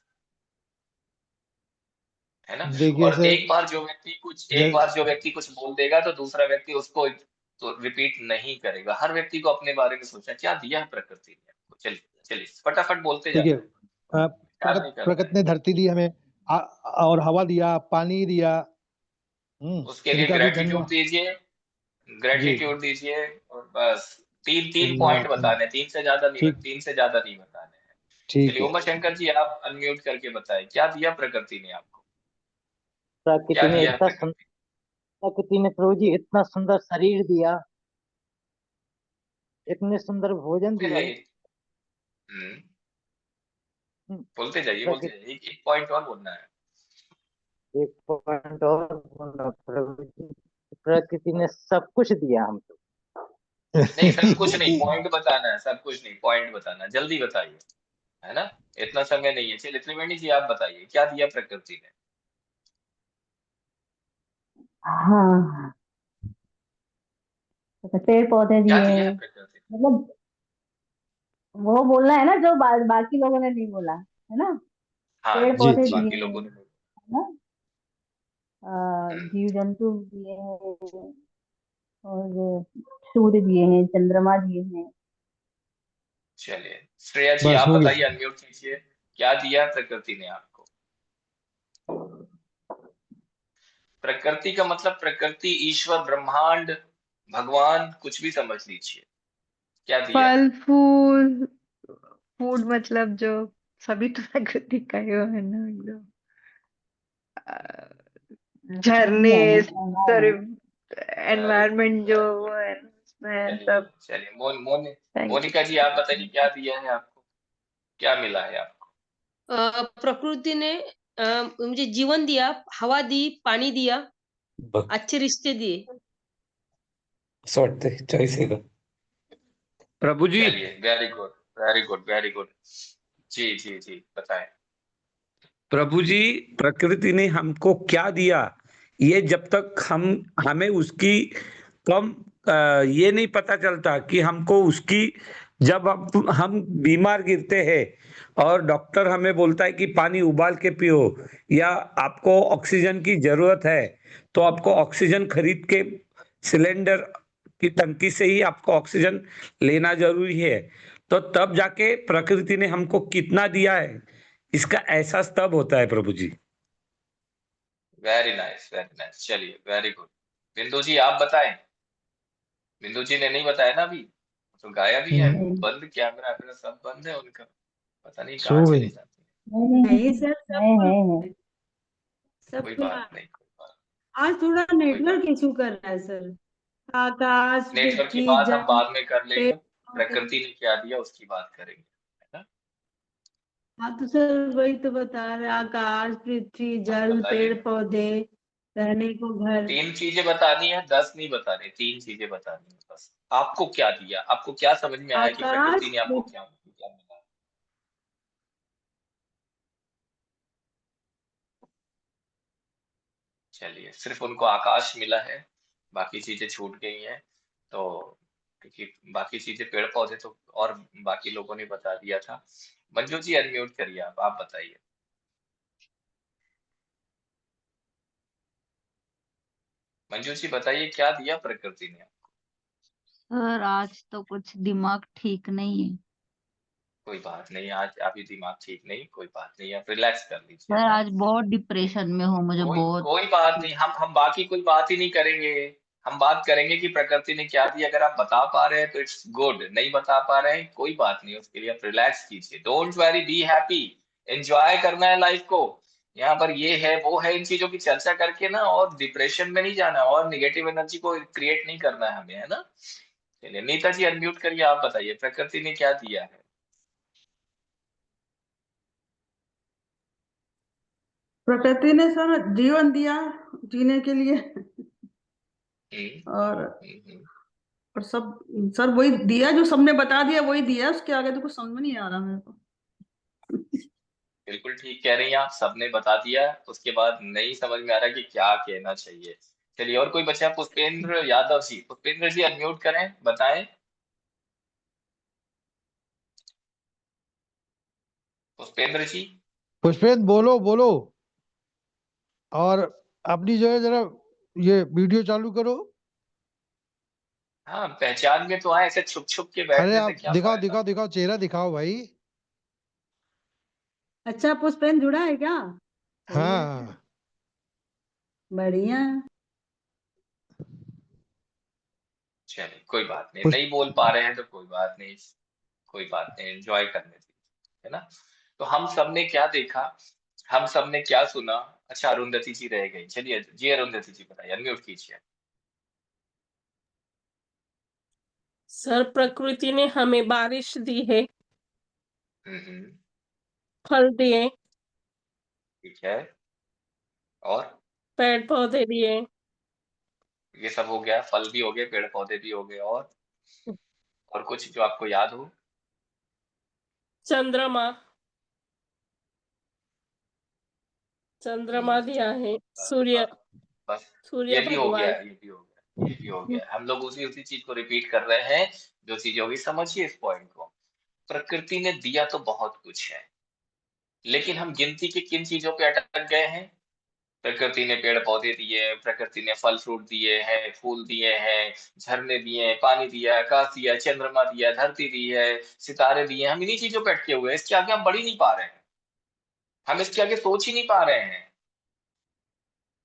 [SPEAKER 1] है ना?
[SPEAKER 2] देखिए
[SPEAKER 1] और
[SPEAKER 2] सर,
[SPEAKER 1] एक बार जो व्यक्ति कुछ बोल देगा तो दूसरा व्यक्ति उसको तो रिपीट नहीं करेगा। हर व्यक्ति को अपने बारे में सोचना, क्या दिया है प्रकृति ने आपको। चलिए चलिए, फटाफट बोलते
[SPEAKER 2] देखिए
[SPEAKER 1] जाइए, याद नहीं करना
[SPEAKER 2] प्रकृति
[SPEAKER 1] है।
[SPEAKER 2] ने धरती दी हमें, और हवा दिया, पानी दिया।
[SPEAKER 1] उसके लिए
[SPEAKER 2] इनका भी
[SPEAKER 1] ग्रेटिट्यूड
[SPEAKER 2] धन्यवाद।
[SPEAKER 1] दीजिए,
[SPEAKER 2] जी,
[SPEAKER 1] ग्रेटिट्यूड दीजिए। और बस तीन तीन पॉइंट
[SPEAKER 2] धन्यवाद
[SPEAKER 1] बताने, तीन से ज्यादा नहीं,
[SPEAKER 2] ठीक,
[SPEAKER 1] तीन से ज्यादा नहीं बताने हैं।
[SPEAKER 2] ठीक
[SPEAKER 1] चलिए
[SPEAKER 2] है।
[SPEAKER 1] उमा शंकर जी, आप अनम्यूट करके बताएं, क्या दिया प्रकृति ने आपको? क्या
[SPEAKER 6] प्रकृति ने
[SPEAKER 1] दिया है प्रकृति?
[SPEAKER 6] प्रकृति ने प्रभु जी इतना सुंदर शरीर दिया, इतने सुंदर भोजन
[SPEAKER 1] बोलते
[SPEAKER 6] दिए।
[SPEAKER 1] जाइए। हम्म,
[SPEAKER 6] हम्म,
[SPEAKER 1] बोलते जाइए बोलते
[SPEAKER 6] प्रकृति
[SPEAKER 1] जाइए, एक पॉइंट और बोलना है।
[SPEAKER 6] एक पॉइंट और बोला, प्रभु जी प्रकृति ने सब कुछ दिया हमको।
[SPEAKER 1] नहीं, सब कुछ नहीं, पॉइंट बताना है। सब कुछ नहीं, पॉइंट बताना है। जल्दी बताइए, है ना? इतना समय नहीं है। चलिए त्रिवेणी जी, आप बताइए, क्या दिया प्रकृति ने?
[SPEAKER 7] हाँ, तो पेड़ पौधे
[SPEAKER 1] क्या
[SPEAKER 7] दिए
[SPEAKER 1] दिया है
[SPEAKER 7] हैं,
[SPEAKER 1] प्रकृति ने?
[SPEAKER 7] मतलब वो बोलना है ना जो बाकी लोगों ने नहीं बोला, है ना।
[SPEAKER 1] हाँ
[SPEAKER 7] पेड़
[SPEAKER 2] जी
[SPEAKER 7] पौधे
[SPEAKER 2] जी,
[SPEAKER 7] दिए
[SPEAKER 1] बाकी
[SPEAKER 7] हैं,
[SPEAKER 1] लोगों ने।
[SPEAKER 7] है ना।
[SPEAKER 1] हम्म,
[SPEAKER 7] जीव जंतु दिए हैं, और सूर्य दिए हैं, चंद्रमा दिए हैं।
[SPEAKER 1] चलिए श्रेया जी,
[SPEAKER 2] बस
[SPEAKER 1] आप
[SPEAKER 2] हो गया।
[SPEAKER 1] बताइए, अनम्यूट कीजिए, क्या दिया प्रकृति ने आपको? प्रकृति का मतलब प्रकृति, ईश्वर, ब्रह्मांड, भगवान, कुछ भी समझ लीजिए। क्या दिया है?
[SPEAKER 5] फल फूल, फूड मतलब जो सभी तो प्रकृति का ही वो है ना एकदम। झरने,
[SPEAKER 7] दिया है,
[SPEAKER 5] सारे
[SPEAKER 1] वेरी गुड,
[SPEAKER 5] एनवायरनमेंट जो
[SPEAKER 1] वेरी
[SPEAKER 5] वो
[SPEAKER 1] गुड।
[SPEAKER 5] है उसमें
[SPEAKER 1] चलिए
[SPEAKER 5] सब।
[SPEAKER 1] चलिए,
[SPEAKER 5] थैंक
[SPEAKER 1] मोनिका जी, आप बताइए,
[SPEAKER 5] यू।
[SPEAKER 1] क्या दिया है आपको? क्या मिला है आपको?
[SPEAKER 3] प्रकृति ने मुझे जीवन दिया, हवा दी, पानी दिया, अच्छे रिश्ते दिए।
[SPEAKER 8] असं वाटतंय 40 आहे का प्रभु जी?
[SPEAKER 1] चलिए, very good very good very good. जी जी जी, बताएं।
[SPEAKER 8] प्रभु जी, प्रकृति ने हमको क्या दिया, ये जब तक हमें उसकी कम ये नहीं पता चलता कि हमको उसकी, जब हम बीमार गिरते हैं और डॉक्टर हमें बोलता है कि पानी उबाल के पियो, या आपको ऑक्सीजन की जरूरत है, तो आपको ऑक्सीजन खरीद के सिलेंडर की टंकी से ही आपको ऑक्सीजन लेना जरूरी है। तो तब जाके प्रकृति ने हमको कितना दिया है, इसका एहसास तब होता है प्रभु जी।
[SPEAKER 1] Very nice very nice. चलिए, वेरी गुड। बिंदु जी, आप बताएं। बिंदु जी ने नहीं बताया ना अभी, तो गाया भी है वो,
[SPEAKER 2] हम्म,
[SPEAKER 1] बंद कैमरा वैमरा सब बंद है उनका, पता नहीं
[SPEAKER 2] सो
[SPEAKER 1] कहाँ चले
[SPEAKER 2] गई।
[SPEAKER 1] जाते हैं।
[SPEAKER 7] नहीं नहीं
[SPEAKER 9] नहीं सर, सब
[SPEAKER 7] है।
[SPEAKER 9] सब
[SPEAKER 1] कोई
[SPEAKER 9] खुला
[SPEAKER 1] बात
[SPEAKER 9] है।
[SPEAKER 1] नहीं,
[SPEAKER 9] आज थोड़ा
[SPEAKER 1] कोई
[SPEAKER 9] नेटवर्क
[SPEAKER 1] बात
[SPEAKER 9] इशू कर रहा है सर। आकाश,
[SPEAKER 1] नहीं। नेटवर्क की
[SPEAKER 9] पृथ्वी,
[SPEAKER 1] बात हम
[SPEAKER 9] जल,
[SPEAKER 1] बाद में कर लेंगे,
[SPEAKER 9] पेड़ पौधे।
[SPEAKER 1] प्रकृति ने क्या दिया उसकी बात करेंगे, है ना?
[SPEAKER 9] हाँ तो सर वही तो बता रहे, आकाश, पृथ्वी, जल,
[SPEAKER 1] बताइए।
[SPEAKER 9] पेड़ पौधे, रहने को घर।
[SPEAKER 1] 3 चीजें बतानी है, 10 नहीं बताने, 3 चीजें बतानी है बस। आपको क्या दिया, आपको क्या समझ में आया कि प्रकृति
[SPEAKER 9] आकाश,
[SPEAKER 1] ने आपको क्या क्या मिला? चलिए, सिर्फ उनको आकाश मिला है, बाकी चीजें छूट गई हैं। तो क्योंकि बाकी चीजें पेड़ पौधे तो और बाकी लोगों ने बता दिया था। मंजू जी अनम्यूट करिए, आप बताइए। मंजू जी बताइए, क्या दिया प्रकृति ने?
[SPEAKER 7] सर आज तो कुछ दिमाग ठीक नहीं है।
[SPEAKER 1] कोई बात नहीं, आज अभी दिमाग ठीक नहीं, कोई बात नहीं, आप रिलैक्स कर लीजिए,
[SPEAKER 7] सर
[SPEAKER 1] हाँ।
[SPEAKER 7] आज बहुत डिप्रेशन में हूँ, मुझे
[SPEAKER 1] कोई
[SPEAKER 7] बहुत।
[SPEAKER 1] कोई बात नहीं, हम बाकी कोई बात ही नहीं करेंगे। हम बात करेंगे कि प्रकृति ने क्या दिया। अगर आप बता पा रहे हैं तो इट्स गुड, नहीं बता पा रहे हैं कोई बात नहीं, उसके लिए आप रिलैक्स कीजिए। Don't worry, be happy, enjoy करना है लाइफ को। यहाँ पर ये है वो है, इन चीजों की चर्चा करके ना और डिप्रेशन में नहीं जाना और निगेटिव एनर्जी को क्रिएट नहीं करना है हमें, है ना। चलिए नीता जी अनम्यूट करिए, आप बताइए प्रकृति ने क्या दिया है।
[SPEAKER 9] प्रकृति ने सर जीवन दिया जीने के लिए,
[SPEAKER 1] हम्म
[SPEAKER 9] और
[SPEAKER 1] हम्म।
[SPEAKER 9] और सब सर वही दिया जो सबने बता दिया, वही दिया। उसके आगे तो कुछ समझ में नहीं आ रहा मेरे को।
[SPEAKER 1] बिल्कुल ठीक कह रही हैं आप, सबने बता दिया, उसके बाद नहीं समझ में आ रहा कि क्या कहना चाहिए। चलिए और कोई बचा? पुष्पेंद्र यादव जी, पुष्पेंद्र जी अनम्यूट करें, बताएं। पुष्पेंद्र जी।
[SPEAKER 2] पुष्पेंद्र बोलो बोलो। और अपनी जो है जरा ये वीडियो चालू करो।
[SPEAKER 1] हाँ पहचान में तो आए, ऐसे छुप छुप के
[SPEAKER 2] अरे
[SPEAKER 1] बैठने से
[SPEAKER 2] आप
[SPEAKER 1] क्या
[SPEAKER 2] दिखाओ
[SPEAKER 1] फायदा।
[SPEAKER 2] दिखाओ दिखाओ, चेहरा दिखाओ भाई।
[SPEAKER 9] अच्छा पुष्पेन जुड़ा है क्या? सही है,
[SPEAKER 2] हाँ।
[SPEAKER 9] बढ़िया।
[SPEAKER 1] चलिए कोई बात नहीं,
[SPEAKER 2] पुष्प
[SPEAKER 1] नहीं बोल पा रहे हैं तो कोई बात नहीं, कोई बात नहीं, एंजॉय करने दीजिए, है ना। तो हम सबने क्या देखा, हम सबने क्या सुना? अच्छा अरुंधति जी रह गई, चलिए जी अरुंधति जी बताइए, अनम्यूट कीजिए।
[SPEAKER 10] सर प्रकृति ने हमें बारिश दी है,
[SPEAKER 1] हम्म।
[SPEAKER 10] फल दिए,
[SPEAKER 1] ठीक है, और
[SPEAKER 10] पेड़ पौधे दिए,
[SPEAKER 1] ये सब हो गया, फल भी हो गए, पेड़ पौधे भी हो गए, और कुछ जो आपको याद हो?
[SPEAKER 10] चंद्रमा, चंद्रमा दिया है,
[SPEAKER 1] बस
[SPEAKER 10] सूर्य,
[SPEAKER 1] बस बस,
[SPEAKER 10] सूर्य
[SPEAKER 1] ये भी हो गया,
[SPEAKER 10] भगवान।
[SPEAKER 1] ये भी हो गया, ये भी हो गया। हम लोग उसी उसी चीज को रिपीट कर रहे हैं, जो चीज होगी। समझिए इस पॉइंट को, प्रकृति ने दिया तो बहुत कुछ है, लेकिन हम गिनती के किन चीजों पे अटक गए हैं? प्रकृति ने पेड़ पौधे दिए, प्रकृति ने फल फ्रूट दिए हैं, फूल दिए हैं, झरने दिए हैं, पानी दिया, आकाश दिया, चंद्रमा दिया, धरती दी है, सितारे दिए। हम इन्हीं चीजों पे अटके हुए हैं, इसके आगे हम बढ़ ही नहीं पा रहे हैं, हम इसके आगे सोच ही नहीं पा रहे हैं।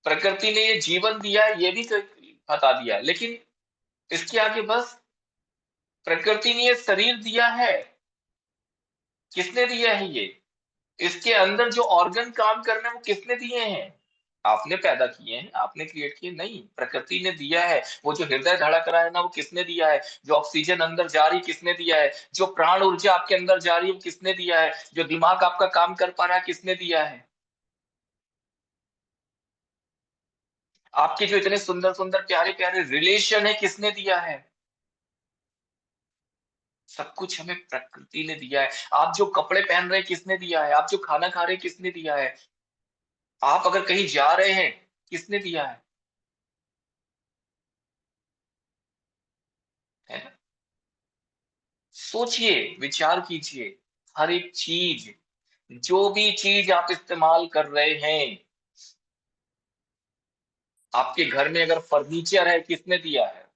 [SPEAKER 1] प्रकृति ने ये जीवन दिया है, ये भी बता दिया, लेकिन इसके आगे बस, प्रकृति ने ये शरीर दिया है, किसने दिया है ये? इसके अंदर जो ऑर्गन काम कर रहे हैं वो किसने दिए हैं? आपने पैदा किए हैं, आपने क्रिएट किए नहीं, प्रकृति ने दिया है। वो जो हृदय धड़क रहा है ना, वो किसने दिया है? जो ऑक्सीजन अंदर जा रही, किसने दिया है? जो प्राण ऊर्जा आपके अंदर जा रही है, वो किसने दिया है? जो दिमाग आपका काम कर पा रहा है, किसने दिया है? आपके जो इतने सुंदर सुंदर प्यारे प्यारे रिलेशन है, किसने दिया है? सब कुछ हमें प्रकृति ने दिया है। आप जो कपड़े पहन रहे हैं, किसने दिया है? आप जो खाना खा रहे हैं, किसने दिया है? आप अगर कहीं जा रहे हैं, किसने दिया है ना? सोचिए, विचार कीजिए। हर एक चीज, जो भी चीज आप इस्तेमाल कर रहे हैं, आपके घर में अगर फर्नीचर है, किसने दिया है?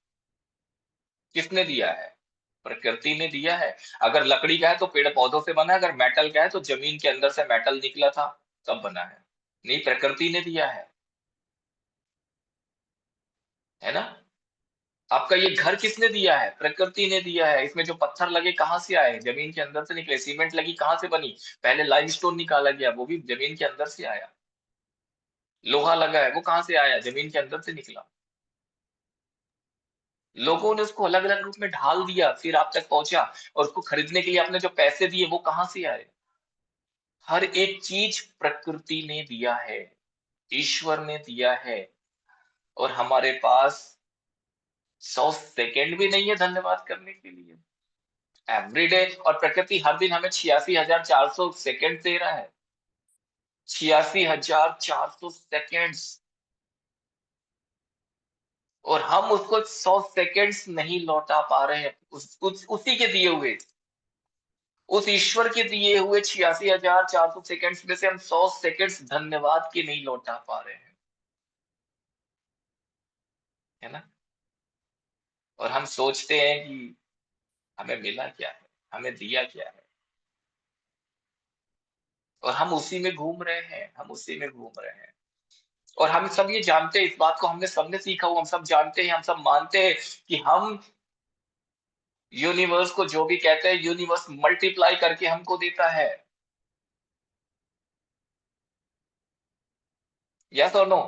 [SPEAKER 1] किसने दिया है? प्रकृति ने दिया है। अगर लकड़ी का है तो पेड़ पौधों से बना है, अगर मेटल का है तो जमीन के अंदर से मेटल निकला था तब बना है। नहीं, प्रकृति ने दिया है ना। आपका ये घर किसने दिया है? प्रकृति ने दिया है। इसमें जो पत्थर लगे कहाँ से आए? जमीन के अंदर से निकले। सीमेंट लगी कहाँ से बनी? पहले लाइमस्टोन निकाला गया, वो भी जमीन के अंदर से आया। लोहा लगा है, वो कहाँ से आया? जमीन के अंदर से निकला। लोगों ने उसको अलग अलग रूप में ढाल दिया, फिर आप तक पहुंचा, और उसको खरीदने के लिए आपने जो पैसे दिए वो कहाँ से आए? हर एक चीज प्रकृति ने दिया है, ईश्वर ने दिया है, और हमारे पास 100 सेकेंड भी नहीं है धन्यवाद करने के लिए। एवरीडे, और प्रकृति हर दिन हमें 86,400 सेकेंड दे रहा है। 86,400 सेकेंड्स, और हम उसको 100 सेकेंड्स नहीं लौटा पा रहे हैं। उसी के दिए हुए, उस ईश्वर के दिए हुए 86,400 सेकेंड्स में से हम 100 सेकेंड्स धन्यवाद के नहीं लौटा पा रहे हैं, है ना। और हम सोचते हैं कि हमें मिला क्या है, हमें दिया क्या है, और हम उसी में घूम रहे हैं, हम उसी में घूम रहे हैं। और हम सब ये जानते हैं, इस बात को हमने सबने सीखा हुआ, हम सब जानते हैं, हम सब मानते हैं कि हम यूनिवर्स को जो भी कहते हैं, यूनिवर्स मल्टीप्लाई करके हमको देता है। यस और नो?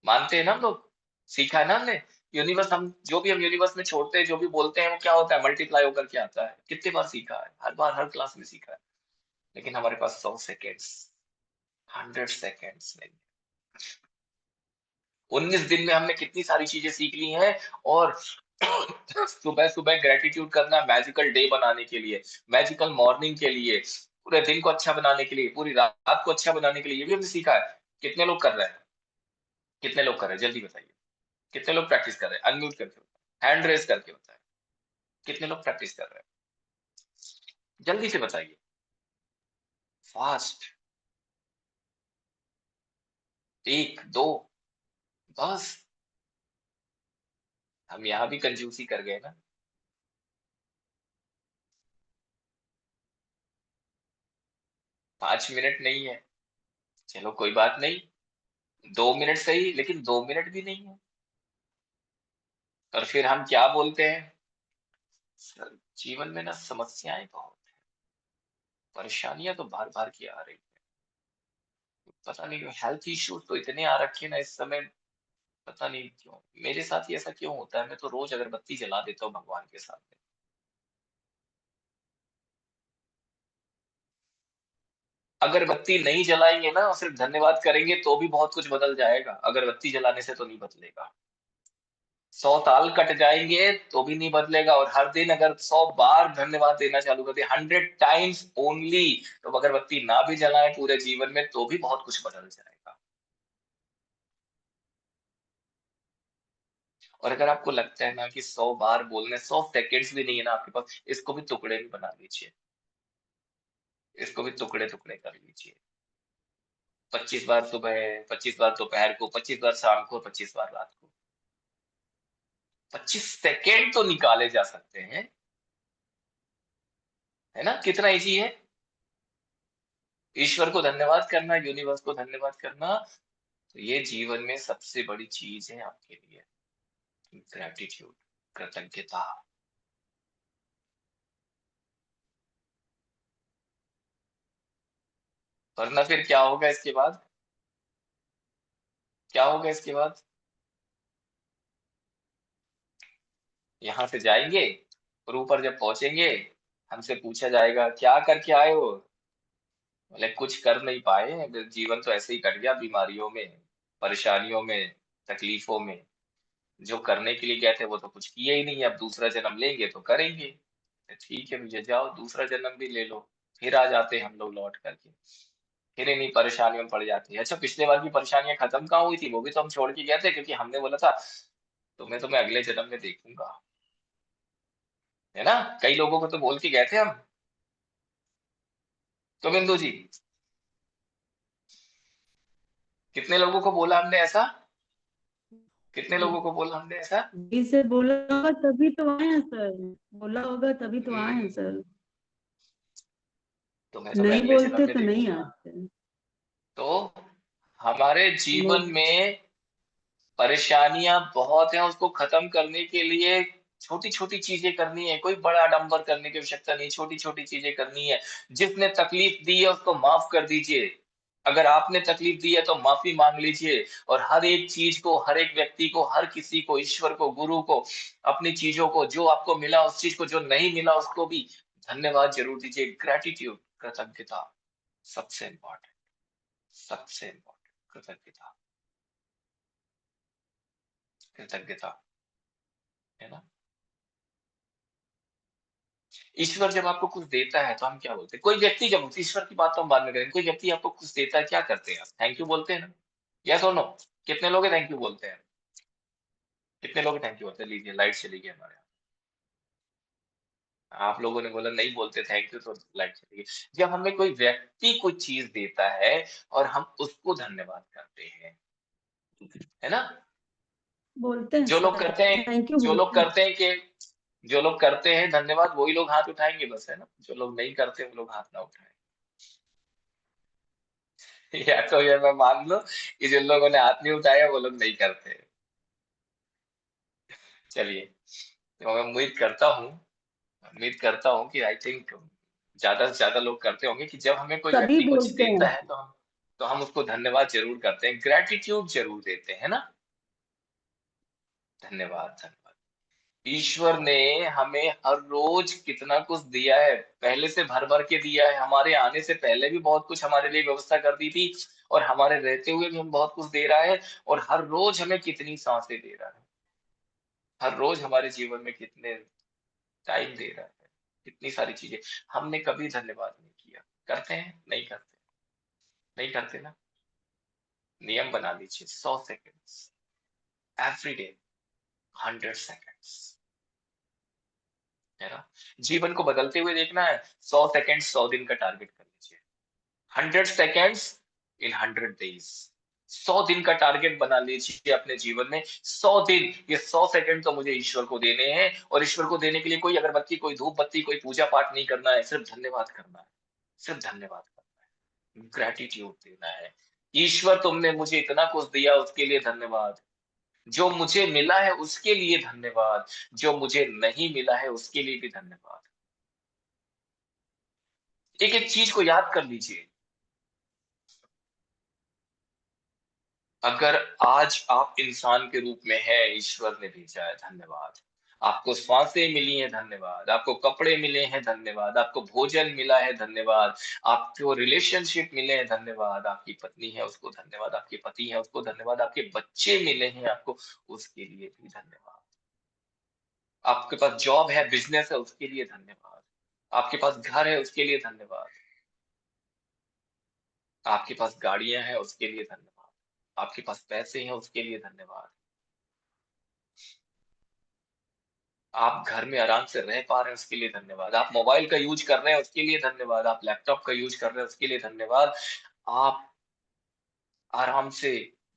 [SPEAKER 1] मानते हैं ना हम लोग, सीखा है ना हमने। यूनिवर्स, हम जो भी हम यूनिवर्स में छोड़ते हैं, जो भी बोलते हैं, वो क्या होता है, मल्टीप्लाई होकर के आता है। कितनी बार सीखा है, हर बार, हर क्लास में सीखा है। लेकिन हमारे पास 100 सेकेंड्स, 100 सेकेंड्स नहीं। 19 दिन में हमने कितनी सारी चीजें सीख ली हैं। और सुबह सुबह ग्रेटिट्यूड करना, मैजिकल डे बनाने के लिए, मैजिकल मॉर्निंग के लिए, पूरे दिन को अच्छा बनाने के लिए, पूरी रात को अच्छा बनाने के लिए, ये भी हमने सीखा है। कितने लोग कर रहे हैं, कितने लोग कर रहे हैं, जल्दी बताइए। कितने लोग प्रैक्टिस कर रहे हैं? अनम्यूट करके होता है, हैंड रेज करके होता है। कितने लोग प्रैक्टिस कर रहे हैं, जल्दी से बताइए, फास्ट। 1 2, बस। हम यहाँ भी कंजूसी कर गए ना। पांच मिनट नहीं है, चलो कोई बात नहीं। 2 मिनट सही, लेकिन 2 मिनट भी नहीं है। और फिर हम क्या बोलते हैं, सर जीवन में ना समस्याएं बहुत है, परेशानियां तो बार बार की आ रही है। पता नहीं हेल्थ इश्यूज तो इतने आ रखे हैं ना इस समय, पता नहीं क्यों मेरे साथ ही ऐसा क्यों होता है। मैं तो रोज अगरबत्ती जला देता हूँ भगवान के सामने। अगरबत्ती नहीं जलाएंगे ना, सिर्फ धन्यवाद करेंगे तो भी बहुत कुछ बदल जाएगा। अगरबत्ती जलाने से तो नहीं बदलेगा। 100 साल कट जाएंगे तो भी नहीं बदलेगा। और हर दिन अगर 100 बार धन्यवाद देना चालू कर दिया, 100 टाइम्स ओनली, तो अगरबत्ती ना भी जलाएं पूरे जीवन में तो भी बहुत कुछ बदल जाएगा। और अगर आपको लगता है ना कि 100 बार बोलने, 100 सेकेंड्स भी नहीं है ना आपके पास, इसको भी टुकड़े में बना लीजिए, इसको भी टुकड़े टुकड़े कर लीजिए। 25 बार सुबह, 25 बार दोपहर को, 25 बार शाम को, 25 बार रात को। 25 सेकेंड तो निकाले जा सकते हैं, है ना। कितना इजी है ईश्वर को धन्यवाद करना, यूनिवर्स को धन्यवाद करना। तो ये जीवन में सबसे बड़ी चीज है आपके लिए, ग्रेटिट्यूड, कृतज्ञता। वरना फिर क्या होगा इसके बाद, क्या होगा इसके बाद? यहाँ से जाएंगे और ऊपर जब पहुंचेंगे, हमसे पूछा जाएगा क्या करके आए हो। बोले कुछ कर नहीं पाए, जीवन तो ऐसे ही कट गया, बीमारियों में, परेशानियों में, तकलीफों में। जो करने के लिए गए थे वो तो कुछ किए ही नहीं, अब दूसरा जन्म लेंगे तो करेंगे। ठीक है भैया, जाओ दूसरा जन्म भी ले लो। फिर आ जाते हैं हम लोग लौट करके, फिर इन्हीं परेशानियों में पड़ जाते हैं। अच्छा, पिछले बार की परेशानियां खत्म कहाँ हुई थी, वो भी तो हम छोड़ के गए थे, क्योंकि हमने बोला था तुम्हें अगले जन्म में देखूंगा, है ना। कई लोगों को तो बोल के गए थे हम, तो बिंदु जी कितने लोगों को बोला हमने ऐसा, कितने लोगों को बोला हमने ऐसा?
[SPEAKER 9] जी सर, बोला होगा तभी तो आए हैं सर, बोला होगा तभी तो आए हैं सर।
[SPEAKER 1] तुम्हें
[SPEAKER 9] नहीं
[SPEAKER 1] अगले जन्म
[SPEAKER 9] बोलते
[SPEAKER 1] में
[SPEAKER 9] तो नहीं
[SPEAKER 1] देखूंगा।
[SPEAKER 9] आते।
[SPEAKER 1] तो हमारे जीवन में परेशानियां बहुत हैं, उसको खत्म करने के लिए छोटी छोटी चीजें करनी है। कोई बड़ा आडंबर करने की आवश्यकता नहीं, छोटी छोटी चीजें करनी है। जिसने तकलीफ दी है उसको माफ कर दीजिए। अगर आपने तकलीफ दी है तो माफी मांग लीजिए। और हर एक चीज को, हर एक व्यक्ति को, हर किसी को, ईश्वर को, गुरु को, अपनी चीजों को, जो आपको मिला उस चीज को, जो नहीं मिला उसको भी धन्यवाद जरूर दीजिए। ग्रेटिट्यूड, कृतज्ञता, सबसे इम्पोर्टेंट, सबसे इम्पोर्टेंट कृतज्ञता, कृतज्ञता, है ना। ईश्वर जब आपको कुछ देता है तो हम क्या बोलते हैं? कोई व्यक्ति जब, ईश्वर की बात तो हम बाद में करेंगे, कोई व्यक्ति आपको कुछ देता है, क्या करते हैं आप? थैंक यू बोलते हैं ना? यस और नो? कितने लोग थैंक यू बोलते हैं? कितने लोग थैंक यू बोलते हैं? लीजिए, लाइट चली गई हमारे यहाँ। आप लोगों ने बोला नहीं बोलते थैंक यू, तो लाइट चली गई। जब हमें कोई व्यक्ति कोई चीज देता है और हम उसको धन्यवाद करते हैं, है ना।
[SPEAKER 9] बोलते हैं
[SPEAKER 1] जो लोग
[SPEAKER 9] सर,
[SPEAKER 1] करते हैं,
[SPEAKER 9] थैंक यू
[SPEAKER 1] जो लोग
[SPEAKER 9] बोलते हैं।
[SPEAKER 1] करते हैं कि जो लोग करते हैं धन्यवाद, वही लोग हाथ उठाएंगे बस, है ना। जो लोग नहीं करते वो लोग हाथ ना उठाएं। या तो ये मैं मान लो कि जिन लोगों ने हाथ नहीं उठाया वो लोग नहीं करते। चलिए, तो मैं उम्मीद करता हूँ कि आई थिंक ज्यादा से ज्यादा लोग करते होंगे कि जब हमें कोई
[SPEAKER 9] सभी
[SPEAKER 1] व्यक्ति कुछ
[SPEAKER 9] बोलते
[SPEAKER 1] देता
[SPEAKER 9] हैं।
[SPEAKER 1] है तो हम उसको धन्यवाद जरूर करते हैं, ग्रेटिट्यूड जरूर देते हैं, है ना। धन्यवाद, धन्यवाद। ईश्वर ने हमें हर रोज कितना कुछ दिया है, पहले से भर भर के दिया है। हमारे आने से पहले भी बहुत कुछ हमारे लिए व्यवस्था कर दी थी, और हमारे रहते हुए भी हम बहुत कुछ दे रहा है, और हर रोज हमें कितनी सांसें दे रहा है, हर रोज हमारे जीवन में कितने टाइम दे रहा है, कितनी सारी चीजें। हमने कभी धन्यवाद नहीं किया। करते हैं? नहीं करते, नहीं करते ना। नियम बना लीजिए, 100 सेकेंड्स एवरी डे, 100 सेकेंड्स, है ना। जीवन को बदलते हुए देखना है, 100 सेकेंड 100 दिन का टारगेट कर लीजिए। 100 सेकेंड्स इन 100 डेज, 100 दिन का टारगेट बना लीजिए अपने जीवन में। 100 दिन, ये 100 सेकंड तो मुझे ईश्वर को देने हैं, और ईश्वर को देने के लिए कोई अगरबत्ती, कोई धूप बत्ती, कोई पूजा पाठ नहीं करना है, सिर्फ धन्यवाद करना है, सिर्फ धन्यवाद करना है, ग्रेटिट्यूड देना है। ईश्वर तुमने मुझे इतना कुछ दिया, उसके लिए धन्यवाद। जो मुझे मिला है उसके लिए धन्यवाद, जो मुझे नहीं मिला है उसके लिए भी धन्यवाद। एक एक चीज को याद कर लीजिए। अगर आज आप इंसान के रूप में हैं, ईश्वर ने भेजा है, धन्यवाद। आपको सांसें मिली हैं, धन्यवाद। आपको कपड़े मिले हैं, धन्यवाद। आपको भोजन मिला है, धन्यवाद। आपको रिलेशनशिप मिले हैं, धन्यवाद। आपकी पत्नी है उसको धन्यवाद, आपके पति है उसको धन्यवाद, आपके बच्चे मिले हैं आपको, उसके लिए भी धन्यवाद। आपके पास जॉब है, बिजनेस है, उसके लिए धन्यवाद। आपके पास घर है, उसके लिए धन्यवाद। आपके पास गाड़ियां हैं, उसके लिए धन्यवाद। आपके पास पैसे हैं, उसके लिए धन्यवाद। आप घर में आराम से रह पा रहे हैं, उसके लिए धन्यवाद। आप मोबाइल का यूज कर रहे हैं, उसके लिए धन्यवाद। आप लैपटॉप का यूज कर रहे हैं, उसके लिए धन्यवाद। आप आराम से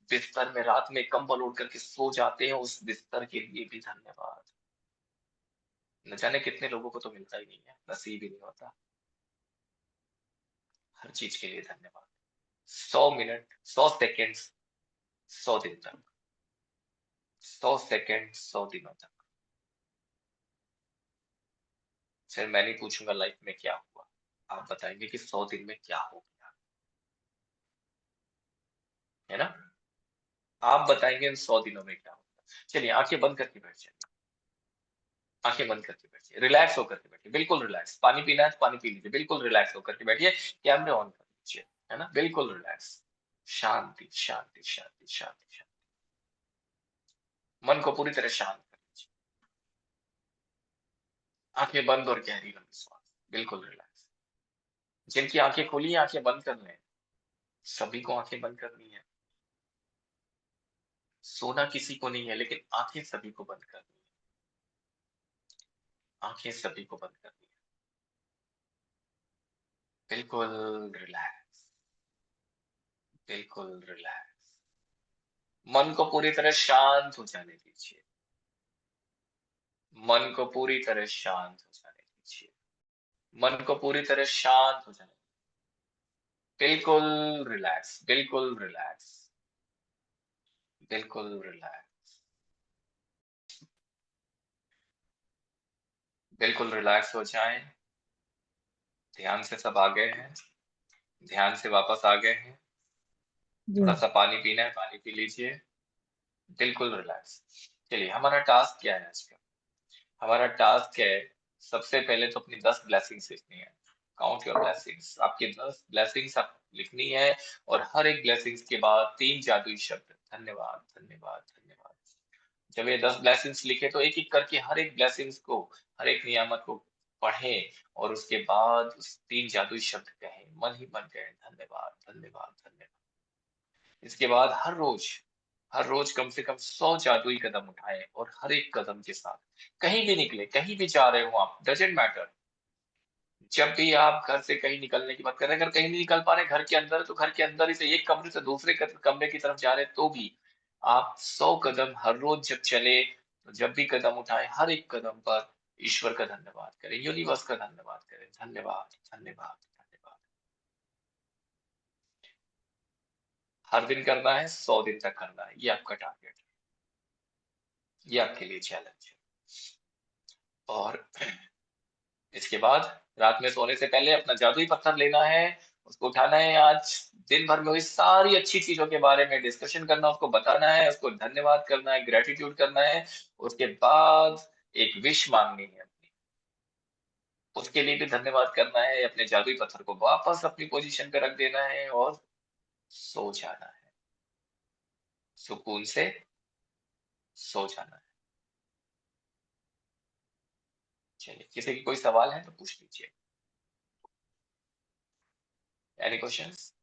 [SPEAKER 1] बिस्तर में रात में कंबल ओढ़ करके सो जाते हैं, उस बिस्तर के लिए भी धन्यवाद। न जाने कितने लोगों को तो मिलता ही नहीं है, नसीब ही नहीं होता। हर चीज के लिए धन्यवाद। 100 मिनट, 100 सेकेंड, 100 दिन तक, 100 सेकेंड 100 दिनों तक। फिर मैं नहीं पूछूंगा लाइफ में क्या हुआ, आप बताएंगे कि 100 दिन में क्या हो गया, है ना। आप बताएंगे इन 100 दिनों में क्या होगा। चलिए, आंखें बंद करके बैठ जाइए, आंखें बंद करके बैठिए, रिलैक्स होकर के बैठिए, बिल्कुल रिलैक्स। पानी पीना है तो पानी पी लीजिए, बिल्कुल रिलैक्स होकर के बैठिए। कैमरे ऑन कर लीजिए, है ना, बिल्कुल रिलैक्स। शांति, शांति, शांति, शांति, शांति। मन को पूरी तरह शांत कर लीजिए। आंखें बंद और गहरी लंबी सांस, बिल्कुल रिलैक्स। जिनकी आंखें खुली हैं, आंखें बंद कर लें। सभी को आंखें बंद करनी है। सोना किसी को नहीं है, लेकिन आंखें सभी को बंद करनी है। आंखें सभी को बंद करनी है, बिल्कुल रिलैक्स, बिल्कुल रिलैक्स। मन को पूरी तरह शांत हो जाने दीजिए, मन को पूरी तरह शांत हो जाने दीजिए, मन को पूरी तरह शांत हो जाने दीजिए। बिल्कुल रिलैक्स, बिल्कुल रिलैक्स, बिल्कुल रिलैक्स, बिल्कुल रिलैक्स हो जाएं। ध्यान से सब आ गए हैं, ध्यान से वापस आ गए हैं। थोड़ा सा पानी पीना है, पानी पी लीजिए, बिल्कुल रिलैक्स। चलिए, हमारा टास्क क्या है आज का? हमारा टास्क है, सबसे पहले तो अपनी 10 ब्लेसिंग्स लिखनी है। Count your blessings. आपकी 10 ब्लेसिंग्स आप लिखनी है और हर एक ब्लेसिंग्स के बाद 3 जादुई शब्द धन्यवाद धन्यवाद धन्यवाद। जब ये 10 ब्लेसिंग्स लिखे तो एक एक करके हर एक ब्लेसिंग्स को, हर एक नियामत को पढ़ें और उसके बाद उस 3 जादुई शब्द कहें, मन ही मन कहें धन्यवाद धन्यवाद धन्यवाद। इसके बाद हर रोज कम से कम 100 जादुई कदम उठाएं और हर एक कदम के साथ कहीं भी निकले, कहीं भी जा रहे हो आप, डजेंट मैटर। जब भी आप घर से कहीं निकलने की बात कर रहे हैं, अगर कहीं नहीं निकल पा रहे घर के अंदर, तो घर के अंदर ही से एक कमरे से दूसरे कमरे की तरफ जा रहे तो भी आप 100 कदम हर रोज जब चले, तो जब भी कदम उठाए हर एक कदम पर ईश्वर का धन्यवाद करें, यूनिवर्स का धन्यवाद करें, धन्यवाद धन्यवाद धन्यवाद। हर दिन करना है, 100 दिन तक करना है, ये आपका टारगेट है, ये आपके लिए चैलेंज है। और इसके बाद रात में सोने से पहले अपना जादुई पत्थर लेना है, उसको उठाना है, आज दिन भर में हुई सारी अच्छी चीजों के बारे में डिस्कशन करना, उसको बताना है, उसको धन्यवाद करना है, ग्रेटिट्यूड करना है। उसके बाद एक विश मांगनी है अपनी, उसके लिए भी धन्यवाद करना है, अपने जादुई पत्थर को वापस अपनी पोजीशन पे रख देना है और सो जाना है, सुकून से सो जाना है। चलिए, किसी की कोई सवाल है तो पूछ लीजिए। Any questions?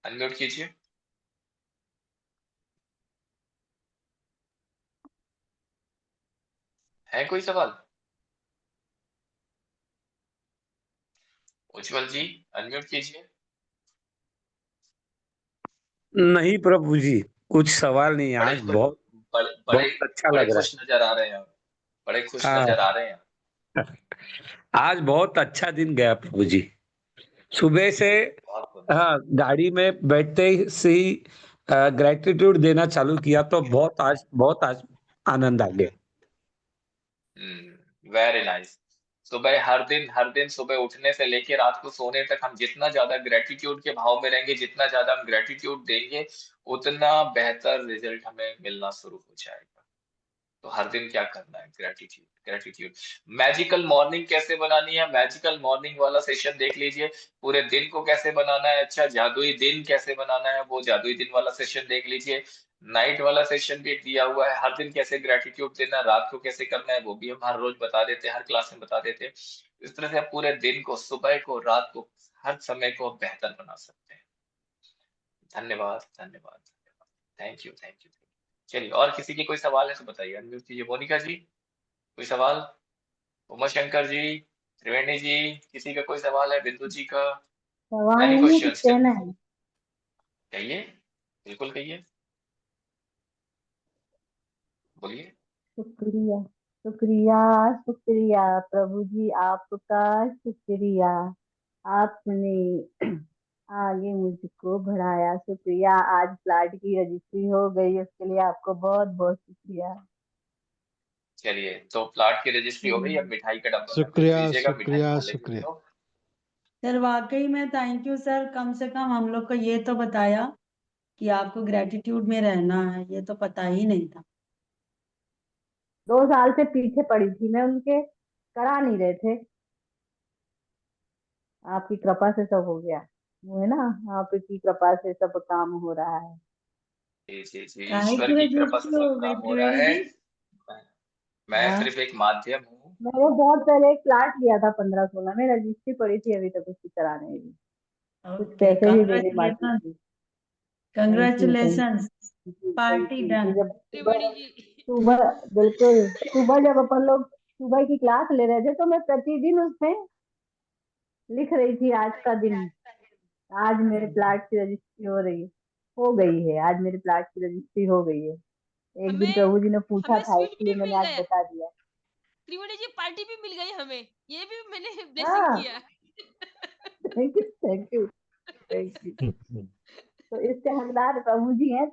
[SPEAKER 1] अनम्यूट कीजिए। है कोई सवाल? उज्जवल जी अनम्यूट कीजिए।
[SPEAKER 8] नहीं प्रभु जी, कुछ सवाल नहीं।
[SPEAKER 1] बड़े
[SPEAKER 8] आज
[SPEAKER 1] खुश
[SPEAKER 8] बहुत
[SPEAKER 1] बड़े बड़े
[SPEAKER 8] बहुत अच्छा
[SPEAKER 1] बड़े
[SPEAKER 8] लग रहा
[SPEAKER 1] खुश नजर आ रहे हैं आप, बड़े खुश
[SPEAKER 8] है।
[SPEAKER 1] नजर आ रहे हैं।
[SPEAKER 8] आज बहुत अच्छा दिन गया प्रभु जी। सुबह से
[SPEAKER 1] बहुत बहुत
[SPEAKER 8] हाँ, गाड़ी में बैठते से ही ग्रेटिट्यूड देना चालू किया तो बहुत आज आनंद आ गया।
[SPEAKER 1] Very nice. सुबह हर दिन सुबह उठने से लेके रात को सोने तक हम जितना ज्यादा ग्रेटिट्यूड के भाव में रहेंगे, जितना ज्यादा हम ग्रेटिट्यूड देंगे, उतना बेहतर रिजल्ट हमें मिलना शुरू हो जाएगा। तो हर दिन क्या करना है? Gratitude gratitude. मैजिकल मॉर्निंग कैसे बनानी है, मैजिकल मॉर्निंग वाला सेशन देख लीजिए। पूरे दिन को कैसे बनाना है, अच्छा जादुई दिन कैसे बनाना है, वो जादुई दिन वाला सेशन देख लीजिए। नाइट वाला सेशन भी दिया हुआ है, हर दिन कैसे ग्रेटिट्यूड देना, रात को कैसे करना है वो भी हम हर रोज बता देते हैं, हर क्लास में बता देते हैं। इस तरह से आप पूरे दिन को, सुबह को, रात को, हर समय को बेहतर बना सकते हैं। धन्यवाद धन्यवाद धन्यवाद। Thank you thank you. चलिए, और किसी की कोई सवाल है तो बताइए, अनम्यूट कीजिए। मोनिका जी कोई सवाल? उमा शंकर जी, त्रिवेणी जी, किसी का कोई सवाल है? बिंदु जी का?
[SPEAKER 7] सवाल
[SPEAKER 1] एनी
[SPEAKER 7] नहीं है, कुछ
[SPEAKER 1] क्वेश्चंस?
[SPEAKER 7] कहना है।
[SPEAKER 1] कहिए, बिल्कुल कहिए, बोलिए।
[SPEAKER 7] शुक्रिया शुक्रिया शुक्रिया प्रभु जी, आपका शुक्रिया। आपने आगे मुझको बढ़ाया, शुक्रिया। आज प्लाट की रजिस्ट्री हो गई, उसके लिए आपको बहुत बहुत शुक्रिया।
[SPEAKER 1] चलिए, तो प्लाट की रजिस्ट्री हो गई, अब मिठाई का डब्बा में भेज
[SPEAKER 2] शुक्रिया
[SPEAKER 1] दीजिएगा, मिठाई
[SPEAKER 2] शुक्रिया
[SPEAKER 1] खा लेंगे हम
[SPEAKER 2] शुक्रिया।
[SPEAKER 1] लोग।
[SPEAKER 9] सर वाकई में थैंक यू सर, कम से कम हम लोग को ये तो बताया कि आपको ग्रेटिट्यूड में रहना है, ये तो पता ही नहीं था।
[SPEAKER 7] 2 साल से पीछे पड़ी थी मैं उनके, करा नहीं रहे थे। आपकी कृपा से सब हो गया, वो है ना, आपकी कृपा से सब काम हो रहा है।
[SPEAKER 1] जी जी जी,
[SPEAKER 9] काहे
[SPEAKER 1] ईश्वर
[SPEAKER 9] की
[SPEAKER 1] की कृपा से
[SPEAKER 9] रजिस्ट्री
[SPEAKER 1] सब
[SPEAKER 9] हो गई
[SPEAKER 1] काम हो रहा
[SPEAKER 9] त्रिवेणी
[SPEAKER 1] है।
[SPEAKER 9] जी?
[SPEAKER 1] मैं
[SPEAKER 9] हाँ,
[SPEAKER 1] सिर्फ एक माध्यम हूँ।
[SPEAKER 7] मैंने बहुत पहले एक प्लाट लिया था 15-16 में, रजिस्ट्री पड़ी थी अभी तक उसकी कराने में, कुछ
[SPEAKER 9] ओके,
[SPEAKER 7] पैसे भी देने बाकी
[SPEAKER 9] कंग्रेचुलेशन
[SPEAKER 7] थे। Thank you thank
[SPEAKER 9] congratulation,
[SPEAKER 7] you जी, थैंक
[SPEAKER 9] पार्टी
[SPEAKER 7] यू
[SPEAKER 9] डन।
[SPEAKER 7] जी। जब
[SPEAKER 3] त्रिवेणी
[SPEAKER 7] सुबह
[SPEAKER 3] जी
[SPEAKER 7] सुबह बिल्कुल सुबह जब अपन लोग सुबह की क्लास ले रहे थे तो मैं प्रतिदिन उसमें लिख रही थी आज का दिन, आज मेरे प्लाट की रजिस्ट्री हो गई है, आज मेरे प्लाट की रजिस्ट्री हो गई है। एक दिन
[SPEAKER 3] हमें
[SPEAKER 7] प्रभु जी ने पूछा
[SPEAKER 3] हमें
[SPEAKER 7] था
[SPEAKER 3] स्वीट भी
[SPEAKER 7] इसलिए मैंने
[SPEAKER 3] मिल
[SPEAKER 7] आज
[SPEAKER 3] गया,
[SPEAKER 7] बता दिया।
[SPEAKER 3] त्रिवेणी जी पार्टी भी मिल गई हमें, ये भी मैंने ब्लेसिंग
[SPEAKER 7] हाँ,
[SPEAKER 3] किया।
[SPEAKER 7] Thank you thank you thank you. तो इसके हकदार प्रभु जी हैं।